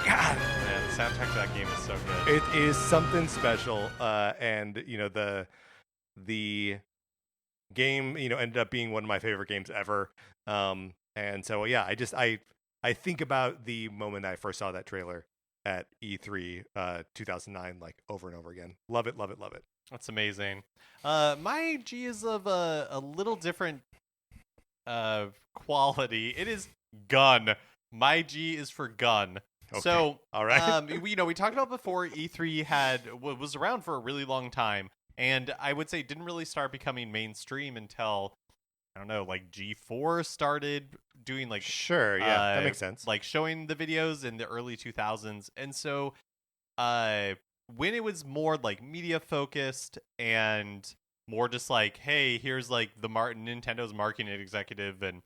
God, Man, the soundtrack to that game is so good. it is something special. And you know the game ended up being one of my favorite games ever. And so yeah, I think about the moment I first saw that trailer at E3 2009 like over and over again. Love it, love it, love it. That's amazing. My G is of a little different quality. It is Gun. My G is for Gun. Okay. So, all right. we talked about before, E3 was around for a really long time, and I would say didn't really start becoming mainstream until, I don't know, like G4 started doing like Sure, yeah, that makes sense. like showing the videos in the early 2000s. And so when it was more like media focused and more just like, hey, here's like the Nintendo's marketing executive and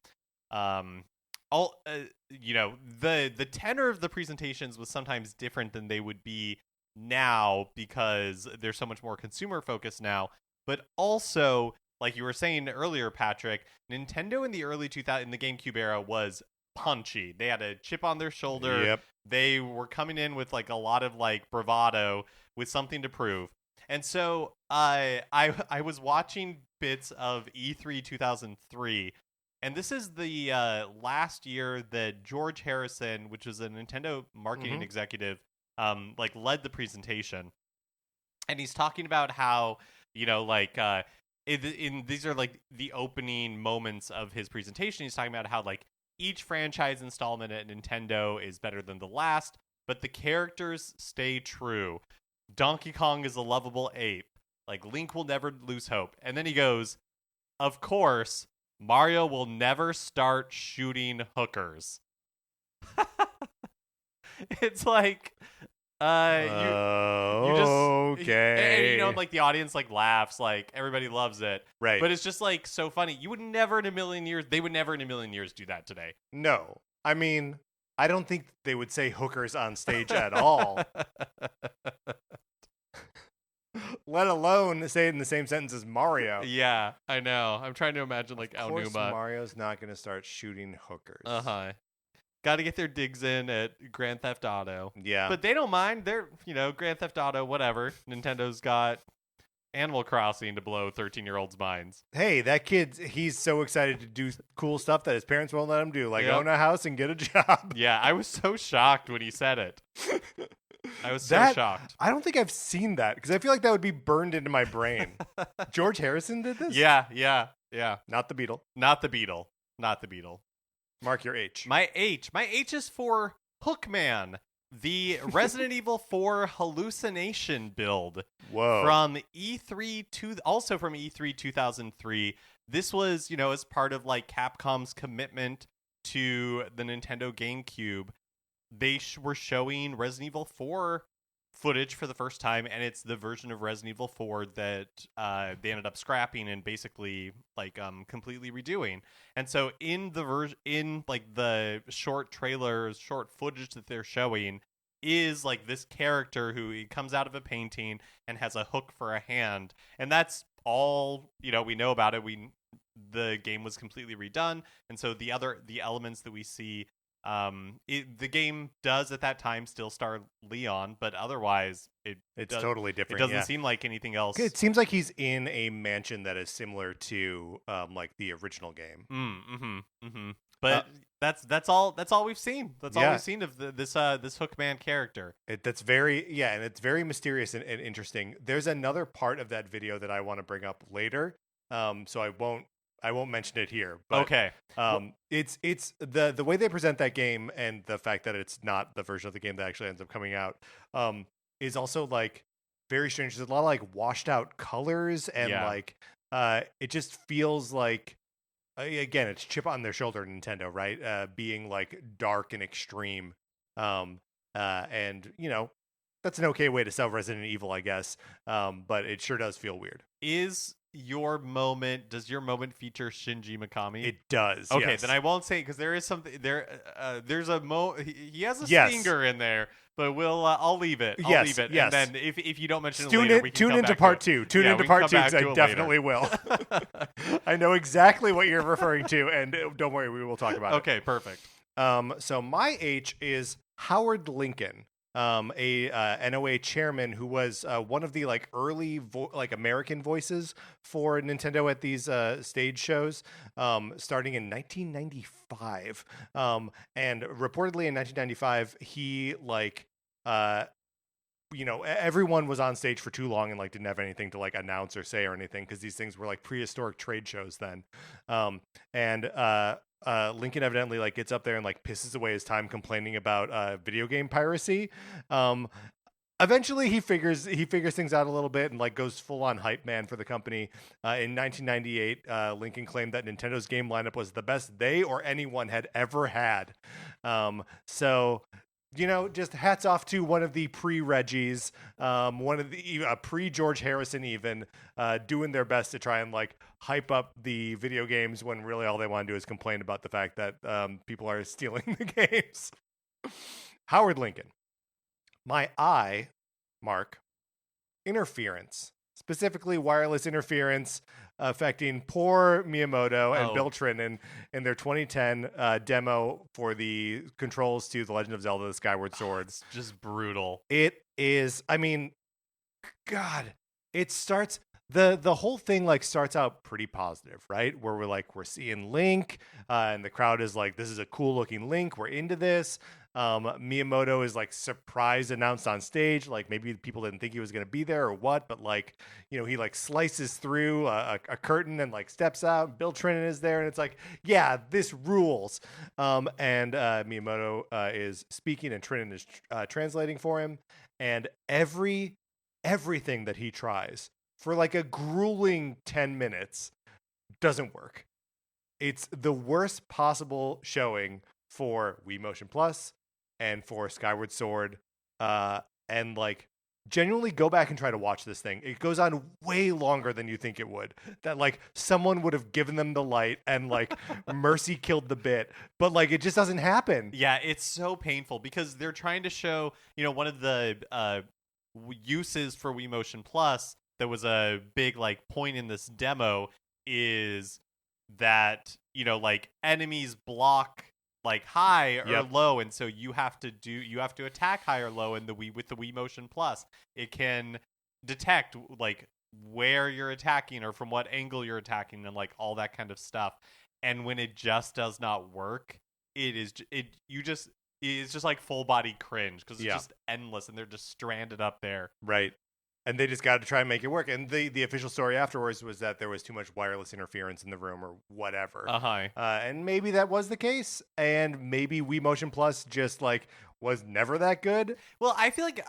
all the tenor of the presentations was sometimes different than they would be now because they're so much more consumer focused now, but also like you were saying earlier, Patrick, Nintendo in the early 2000 in the GameCube era was punchy. They had a chip on their shoulder. Yep. They were coming in with like a lot of like bravado with something to prove. And so I was watching bits of E3 2003, and this is the last year that George Harrison, which was a Nintendo marketing executive, like led the presentation. And he's talking about how, like in these are like the opening moments of his presentation. He's talking about how like each franchise installment at Nintendo is better than the last, but the characters stay true. Donkey Kong is a lovable ape. Like Link will never lose hope. And then he goes, of course, Mario will never start shooting hookers. It's like you just okay. and like the audience like laughs, like everybody loves it, Right. But it's just like so funny. You would never in a million years, they would never in a million years do that today. No. I mean, I don't think they would say hookers on stage at all. Let alone say it in the same sentence as Mario. Yeah, I know. I'm trying to imagine like Of course, Aonuma. Mario's not going to start shooting hookers. Got to get their digs in at Grand Theft Auto. Yeah. But they don't mind. They're, Grand Theft Auto, whatever. Nintendo's got Animal Crossing to blow 13-year-olds' minds. Hey, that kid, he's so excited to do cool stuff that his parents won't let him do, like own a house and get a job. Yeah, I was so shocked when he said it. I was so shocked. I don't think I've seen that because I feel like that would be burned into my brain. George Harrison did this? Yeah. Not the Beatle. Not the Beatle. Mark your H. My H is for Hookman, the Resident Evil 4 hallucination build. Whoa. From E3 2003. This was, as part of like Capcom's commitment to the Nintendo GameCube. They were showing Resident Evil 4 footage for the first time, and it's the version of Resident Evil 4 that they ended up scrapping and basically like completely redoing. And so in the short trailers, short footage that they're showing is like this character who he comes out of a painting and has a hook for a hand, and that's all we know about it. The game was completely redone, and so the elements that we see. The game does at that time still star Leon, but otherwise it's totally different. It doesn't seem like anything else. It seems like he's in a mansion that is similar to like the original game. But that's all we've seen. That's all we've seen of this Hookman character. That's very and it's very mysterious and interesting. There's another part of that video that I want to bring up later. So I won't mention it here. But, okay. It's the way they present that game and the fact that it's not the version of the game that actually ends up coming out is also like very strange. There's a lot of like washed out colors and like it just feels like again it's chip on their shoulder Nintendo, right? Being like dark and extreme. And that's an okay way to sell Resident Evil, I guess. But it sure does feel weird. Does your moment feature Shinji Mikami? It does. Okay, yes. Then I won't say because there is something there. There's a he has a stinger in there, but I'll leave it. I'll leave it. Yes. And then if you don't mention it later, we can tune come into back part to it. two. Tune into part two because I definitely will. I know exactly what you're referring to, and don't worry, we will talk about it. Okay, perfect. So my H is Howard Lincoln. A NOA chairman who was one of the like early American voices for Nintendo at these stage shows, starting in 1995. And reportedly in 1995, he everyone was on stage for too long and like didn't have anything to like announce or say or anything because these things were like prehistoric trade shows then. Lincoln evidently like gets up there and like pisses away his time complaining about video game piracy. Eventually he figures things out a little bit and like goes full on hype man for the company. In 1998, Lincoln claimed that Nintendo's game lineup was the best they or anyone had ever had. So just hats off to one of the pre-Reggies, one of the pre-George Harrison even, doing their best to try and like hype up the video games when really all they want to do is complain about the fact that people are stealing the games. Howard Lincoln. My I, Mark, interference. Specifically wireless interference. affecting poor Miyamoto and Oh. Bill Trinen in their 2010 demo for the controls to The Legend of Zelda: The Skyward Sword. It's just brutal. It is, I mean, God, it starts the whole thing like starts out pretty positive, right? Where we're seeing Link, and the crowd is like, this is a cool looking Link. We're into this. Miyamoto is like surprise announced on stage, like maybe people didn't think he was going to be there or what, but like, he like slices through a curtain and like steps out. Bill Trinen is there, and it's like, yeah, this rules. And Miyamoto is speaking, and Trinen is translating for him, and everything that he tries for like a grueling 10 minutes doesn't work. It's the worst possible showing for Wii Motion Plus and for Skyward Sword. And like, genuinely go back and try to watch this thing. It goes on way longer than you think it would. That like someone would have given them the light and like mercy killed the bit, but like it just doesn't happen. Yeah, it's so painful because they're trying to show, one of the uses for Wii Motion Plus that was a big like point in this demo is that, like enemies block like high or low, and so you have to attack high or low. In the Wii, with the Wii Motion Plus, it can detect like where you're attacking or from what angle you're attacking and like all that kind of stuff. And when it just does not work, it's just like full body cringe because it's just endless and they're just stranded up there. Right. And they just got to try and make it work. And the official story afterwards was that there was too much wireless interference in the room or whatever. And maybe that was the case. And maybe Wii Motion Plus just like was never that good. Well, I feel like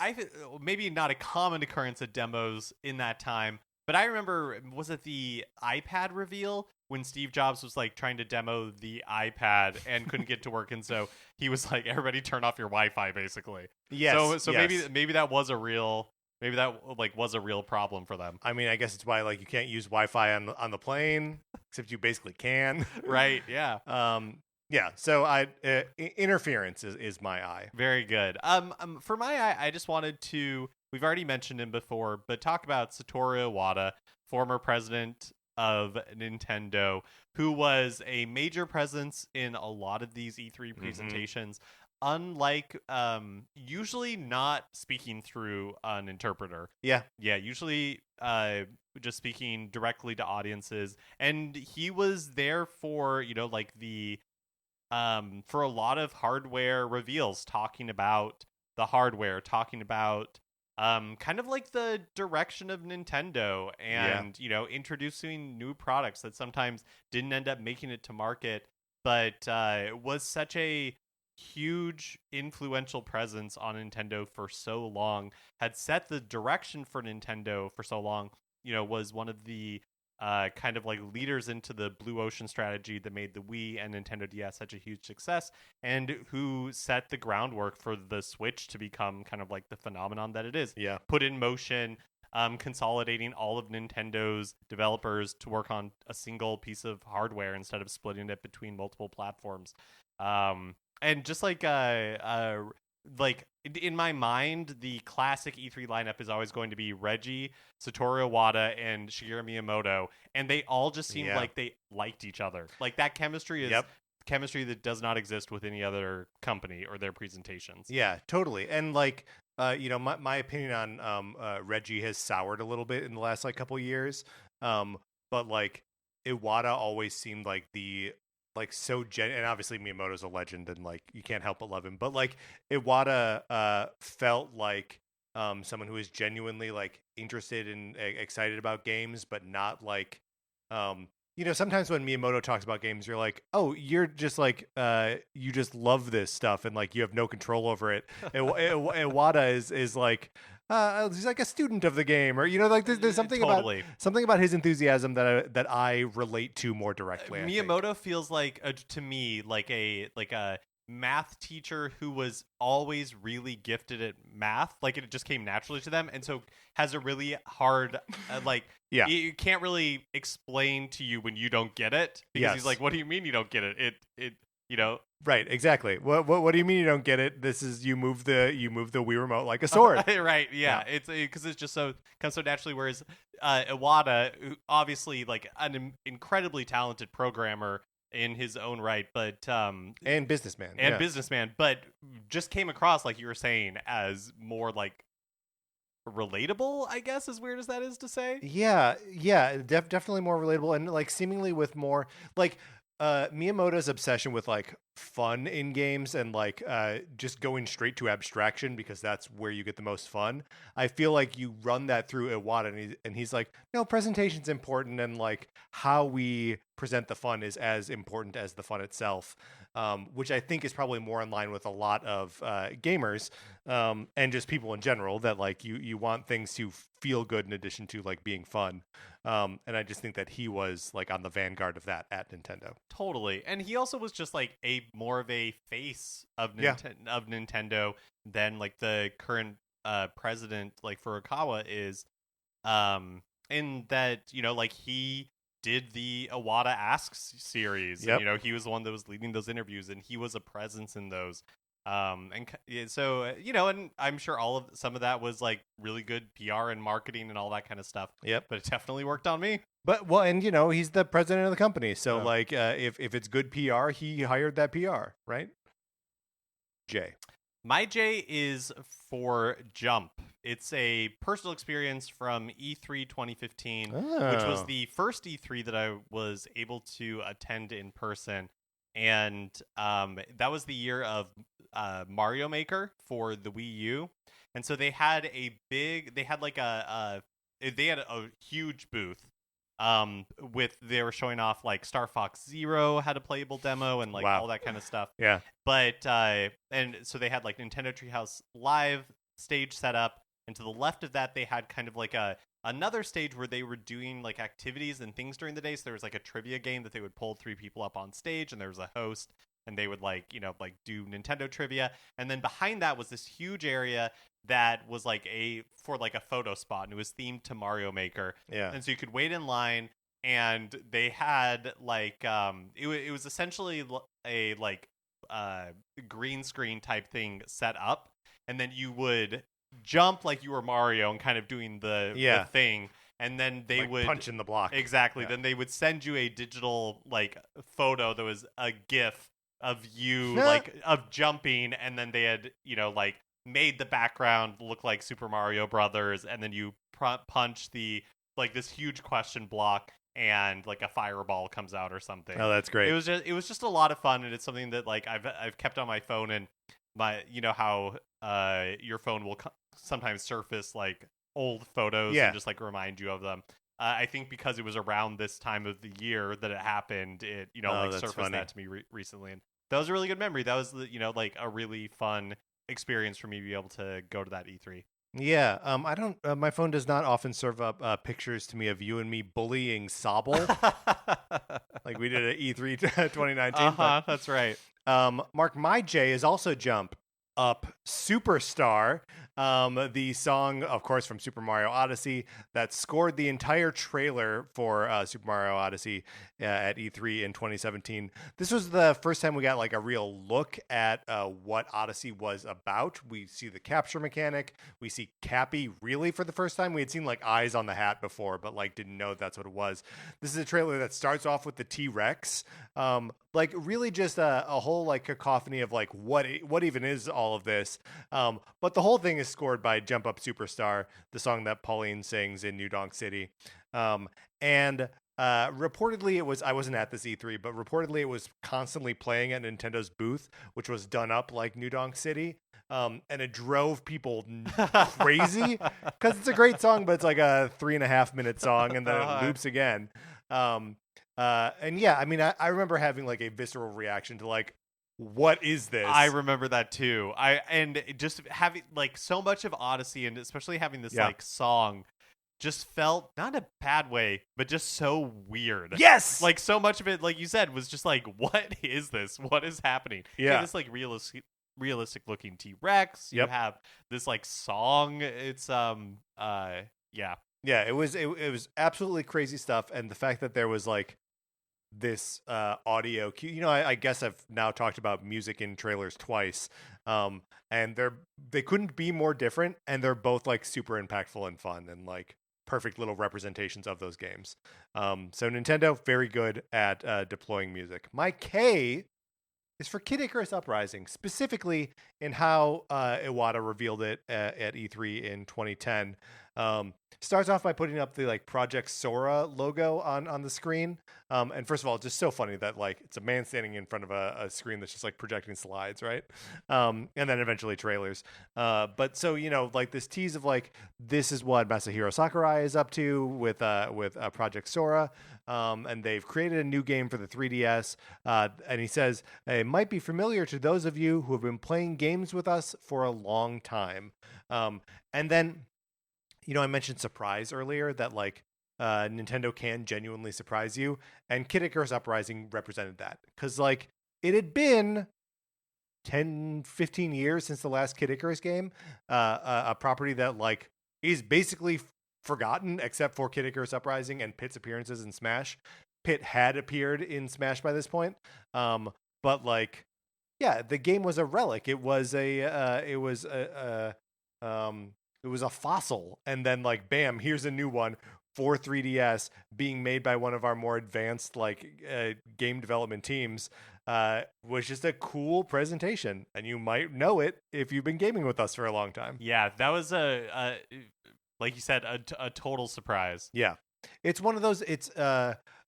maybe not a common occurrence at demos in that time. But I remember, was it the iPad reveal when Steve Jobs was like trying to demo the iPad and couldn't get to work, and so he was like, "Everybody, turn off your Wi-Fi," basically. Yes. So yes. maybe that was a real. Maybe that like was a real problem for them. I mean, I guess it's why like you can't use Wi-Fi on the plane, except you basically can. Right? Yeah. Yeah. So interference is my eye. Very good. For my eye, I just wanted to. We've already mentioned him before, but talk about Satoru Iwata, former president of Nintendo, who was a major presence in a lot of these E3 presentations. Unlike usually not speaking through an interpreter. Yeah, usually just speaking directly to audiences. And he was there for, like the for a lot of hardware reveals, talking about the hardware, talking about kind of like the direction of Nintendo and, introducing new products that sometimes didn't end up making it to market, but was such a huge influential presence on Nintendo for so long, had set the direction for Nintendo for so long, was one of the kind of like leaders into the Blue Ocean strategy that made the Wii and Nintendo DS such a huge success, and who set the groundwork for the Switch to become kind of like the phenomenon that it is. Yeah. Put in motion, consolidating all of Nintendo's developers to work on a single piece of hardware instead of splitting it between multiple platforms. And just like in my mind, the classic E3 lineup is always going to be Reggie, Satoru Iwata, and Shigeru Miyamoto, and they all just seemed like they liked each other. Like that chemistry is chemistry that does not exist with any other company or their presentations. Yeah, totally. And like, my opinion on Reggie has soured a little bit in the last like couple years. But like Iwata always seemed like the like so and obviously Miyamoto's a legend and like you can't help but love him, but like Iwata felt like someone who is genuinely like interested and excited about games, but not like sometimes when Miyamoto talks about games, you're like, oh, you're just like you just love this stuff and like you have no control over it. Iwata is like he's like a student of the game, or like there's something about his enthusiasm that I relate to more directly. Miyamoto feels like to me like a math teacher who was always really gifted at math, like it just came naturally to them, and so has a really hard you can't really explain to you when you don't get it, because he's like, what do you mean you don't get it? It Right, exactly. What do you mean you don't get it? This is you move the Wii remote like a sword. Right, yeah. It's because it's just so comes so naturally. Whereas Iwata, who obviously like an incredibly talented programmer in his own right, but And businessman. and businessman, but just came across, like you were saying, as more like relatable, I guess, as weird as that is to say. Yeah, definitely more relatable and like seemingly with more like Miyamoto's obsession with like fun in games and like just going straight to abstraction because that's where you get the most fun. I feel like you run that through Iwata and he's like, no, presentation's important and like how we present the fun is as important as the fun itself, which I think is probably more in line with a lot of gamers and just people in general that like you want things to feel good in addition to like being fun. And I just think that he was like on the vanguard of that at Nintendo. Totally. And he also was just like a more of a face of of Nintendo than like the current president like Furukawa is, in that, you know, like he did the Iwata Asks series. Yep. And, you know, he was the one that was leading those interviews and he was a presence in those. So you know, and I'm sure some of that was like really good PR and marketing and all that kind of stuff. Yep. But it definitely worked on me. But well, and you know, he's the president of the company, so Yeah. like, if it's good PR, he hired that PR, right? Jay. My J is for Jump. It's a personal experience from E3 2015, which was Oh. the first E3 that I was able to attend in person. And that was the year of Mario Maker for the Wii U. And so they had like they had a huge booth. They were showing off like Star Fox Zero had a playable demo and like Wow. all that kind of stuff. Yeah. But and so they had like Nintendo Treehouse Live stage set up, and to the left of that they had kind of like another stage where they were doing like activities and things during the day. So there was like a trivia game that they would pull 3 people up on stage, and there was a host, and they would like, you know, like do Nintendo trivia. And then behind that was this huge area that was like for like a photo spot, and it was themed to Mario Maker. Yeah. And so you could wait in line, and they had like it was essentially a like green screen type thing set up, and then you would jump like you were Mario and kind of doing the thing, and then they like would punch in the block. Exactly. Yeah. Then they would send you a digital like photo that was a GIF of you like of jumping, and then they had, you know, like made the background look like Super Mario Brothers, and then you punch the like this huge question block, and like a fireball comes out or something. Oh, that's great. It was just a lot of fun, and it's something that like I've kept on my phone, and my, you know how your phone will sometimes surface like old photos and just like remind you of them. I think because it was around this time of the year that it happened, it, you know, like surfaced that to me recently, and that was a really good memory. That was, you know, like a really fun experience for me to be able to go to that E3. Yeah, I don't. My phone does not often serve up pictures to me of you and me bullying Sobble, like we did at E3 2019. That's right. Mark, my J is also Jump Up Superstar, the song, of course, from Super Mario Odyssey that scored the entire trailer for Super Mario Odyssey at E3 in 2017. This was the first time we got like a real look at what Odyssey was about. We see the capture mechanic. We see Cappy really for the first time. We had seen like eyes on the hat before, but like didn't know that's what it was. This is a trailer that starts off with the T-Rex. Like really just a whole like cacophony of like what even is all of this. But the whole thing is scored by Jump Up Superstar, the song that Pauline sings in New Donk City. And reportedly it was, I wasn't at this E3, but reportedly it was constantly playing at Nintendo's booth, which was done up like New Donk City. And it drove people crazy because it's a great song, but it's like a 3.5 minute song and then it loops again. And yeah, I mean, I remember having like a visceral reaction to like, what is this? I remember that too. And just having like so much of Odyssey, and especially having this like song, just felt not in a bad way, but just so weird. Yes, like so much of it, like you said, was just like, what is this? What is happening? Yeah, this like realistic looking T-Rex. You have this like song. It's yeah. It was absolutely crazy stuff, and the fact that there was like this audio cue. I guess I've now talked about music in trailers twice, and they couldn't be more different, and they're both like super impactful and fun and like perfect little representations of those games. So Nintendo, very good at deploying music. My K is for Kid Icarus Uprising, specifically in how Iwata revealed it at E3 in 2010. Starts off by putting up the like Project Sora logo on the screen. And first of all, it's just so funny that like it's a man standing in front of a screen that's just like projecting slides, right? And then eventually trailers. But so like this tease of like this is what Masahiro Sakurai is up to with Project Sora. And they've created a new game for the 3DS. And he says it might be familiar to those of you who have been playing games with us for a long time. And then I mentioned surprise earlier, that like Nintendo can genuinely surprise you, and Kid Icarus Uprising represented that, because like it had been 10-15 years since the last Kid Icarus game, a property that like is basically forgotten except for Kid Icarus Uprising and Pit's appearances in Smash. Pit had appeared in Smash by this point, but like yeah, the game was a relic. It was a fossil, and then like bam, here's a new one for 3DS being made by one of our more advanced like game development teams. Was just a cool presentation, and you might know it if you've been gaming with us for a long time. Yeah, that was a like you said, a total surprise. Yeah, it's one of those. It's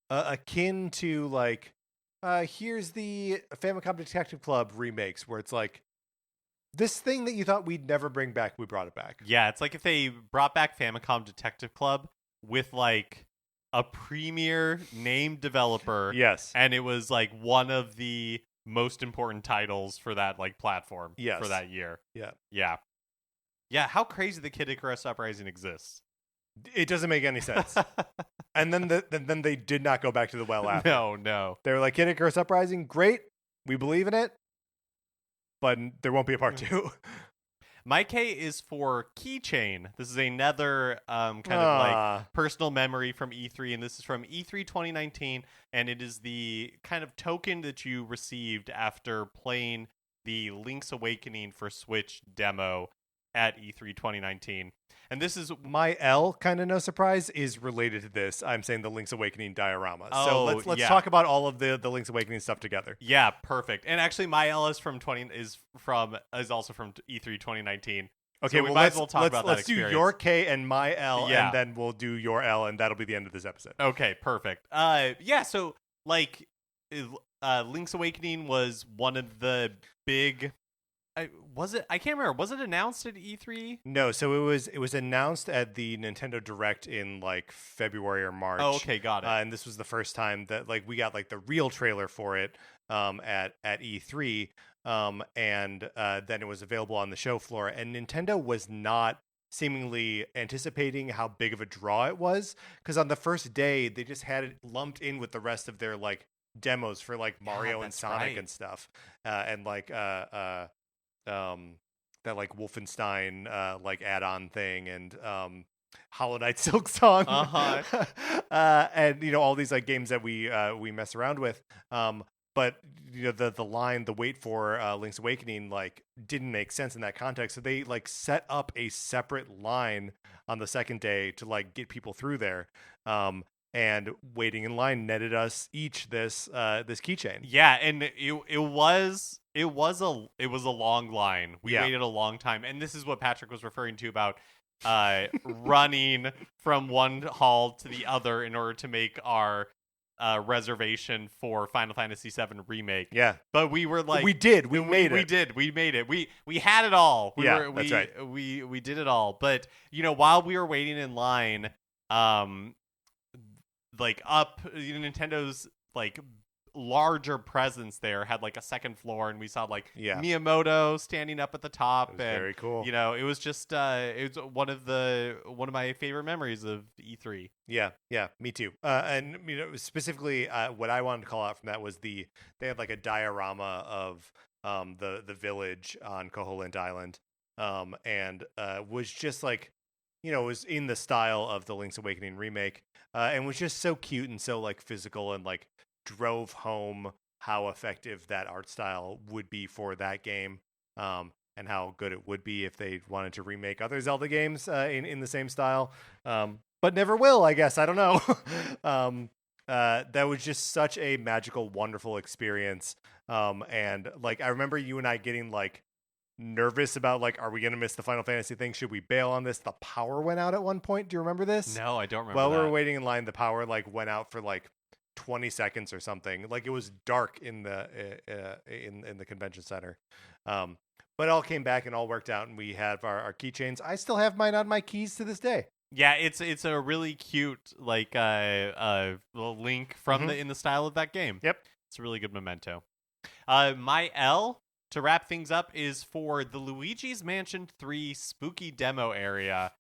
akin to like here's the Famicom Detective Club remakes, where it's like, this thing that you thought we'd never bring back, we brought it back. Yeah, it's like if they brought back Famicom Detective Club with like a premier named developer. Yes. And it was like one of the most important titles for that like platform for that year. Yeah. Yeah. Yeah, how crazy the Kid Icarus Uprising exists. It doesn't make any sense. And then they did not go back to the well after. No. They were like, Kid Icarus Uprising, great. We believe in it. But there won't be a part 2. My K is for Keychain. This is another kind of like personal memory from E3, and this is from E3 2019, and it is the kind of token that you received after playing the Link's Awakening for Switch demo at E3 2019. And this is my L, kind of no surprise, is related to this. I'm saying the Link's Awakening diorama. Oh, so let's talk about all of the Link's Awakening stuff together. Yeah, perfect. And actually, my L is also from E3 2019. Okay, so well, might as well talk about that let's do experience. your K and my L, Yeah. and then we'll do your L, and that'll be the end of this episode. Okay, perfect. Yeah. So like, Link's Awakening was one of the big. Was it? I can't remember. Was it announced at E3? No, so it was announced at the Nintendo Direct in like February or March. Oh, okay, got it. And this was the first time that like we got like the real trailer for it at E3, and then it was available on the show floor. And Nintendo was not seemingly anticipating how big of a draw it was, because on the first day they just had it lumped in with the rest of their like demos for like Mario and Sonic and stuff, and like that like Wolfenstein like add-on thing, and Hollow Knight Silk Song, and all these like games that we mess around with. But the line, the wait for Link's Awakening, like didn't make sense in that context. So they like set up a separate line on the second day to like get people through there. And waiting in line netted us each this keychain. Yeah, and it was a long line. We waited a long time, and this is what Patrick was referring to about running from one hall to the other in order to make our reservation for Final Fantasy VII Remake. Yeah, but we were like, we made it. We had it all. That's right. We did it all. But while we were waiting in line, like Nintendo's like larger presence there had like a second floor, and we saw like Miyamoto standing up at the top. It was very cool. It was just it was one of my favorite memories of E3. Yeah, me too. And specifically, what I wanted to call out from that was they had like a diorama of the village on Koholint Island, and was just like, it was in the style of the Link's Awakening remake, and was just so cute and so like physical and like drove home how effective that art style would be for that game, and how good it would be if they wanted to remake other Zelda games in the same style, but never will, I guess. I don't know. That was just such a magical, wonderful experience. And like, I remember you and I getting like nervous about like, are we going to miss the Final Fantasy thing? Should we bail on this? The power went out at one point. Do you remember this? No, I don't remember. While we that. were waiting in line, the power like went out for like 20 seconds or something. Like, it was dark in the in the convention center. But it all came back and all worked out, and we have our keychains. I still have mine on my keys to this day. Yeah, it's a really cute like little link from in the style of that game. Yep, it's a really good memento. My L to wrap things up is for the Luigi's Mansion 3 spooky demo area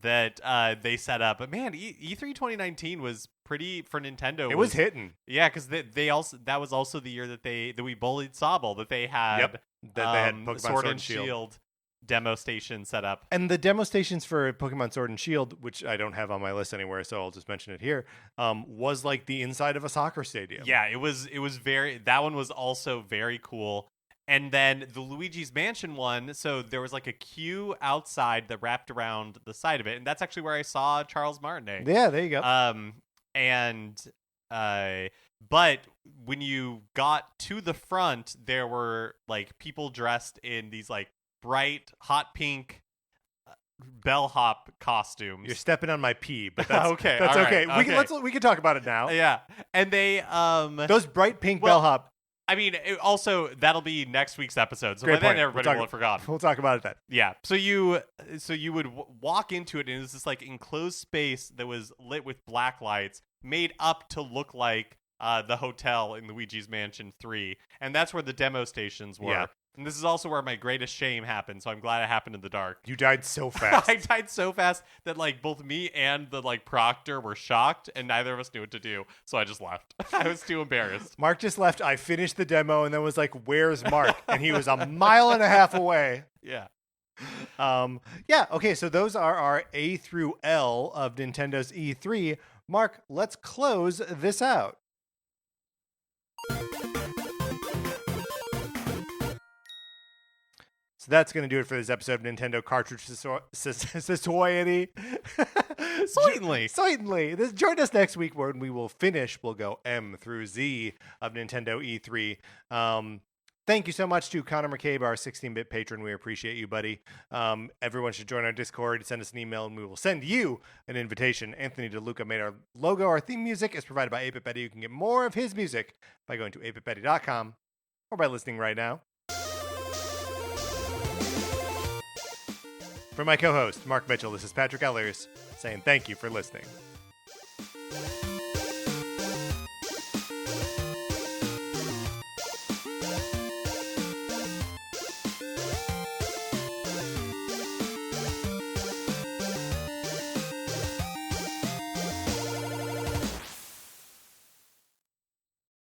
that they set up. But man, E3 2019 was pretty for Nintendo. It was hitting. Yeah, because they also, that was also the year that we bullied Sobble, that they had. Yep. That they had Pokemon Sword and Shield demo station set up. And the demo stations for Pokemon Sword and Shield, which I don't have on my list anywhere, so I'll just mention it here, was like the inside of a soccer stadium. Yeah, it was very, that one was also very cool. And then the Luigi's Mansion one, so there was like a queue outside that wrapped around the side of it, and that's actually where I saw Charles Martinet. Yeah, there you go. But when you got to the front, there were like people dressed in these like bright hot pink bellhop costumes. You're stepping on my pee, but that's okay. That's okay. Okay. We can talk about it now. Yeah, and they those bright pink bellhop. I mean, also that'll be next week's episode, so by then everybody will have forgotten. We'll talk about it then. Yeah. So you would walk into it, and it was this like enclosed space that was lit with black lights, made up to look like the hotel in Luigi's Mansion 3, and that's where the demo stations were. Yeah. And this is also where my greatest shame happened, so I'm glad it happened in the dark. You died so fast. I died so fast that like both me and the like proctor were shocked, and neither of us knew what to do, so I just left. I was too embarrassed. Mark just left. I finished the demo and then was like, "Where's Mark?" And he was a mile and a half away. Yeah. Yeah. Okay. So those are our A through L of Nintendo's E3. Mark, let's close this out. So that's going to do it for this episode of Nintendo Cartridge Society. Certainly. Join us next week when we will finish. We'll go M through Z of Nintendo E3. Thank you so much to Connor McCabe, our 16-bit patron. We appreciate you, buddy. Everyone should join our Discord. Send us an email, and we will send you an invitation. Anthony DeLuca made our logo. Our theme music is provided by 8-Bit Betty. You can get more of his music by going to 8bitbetty.com or by listening right now. For my co-host, Mark Mitchell, this is Patrick Ellers saying thank you for listening.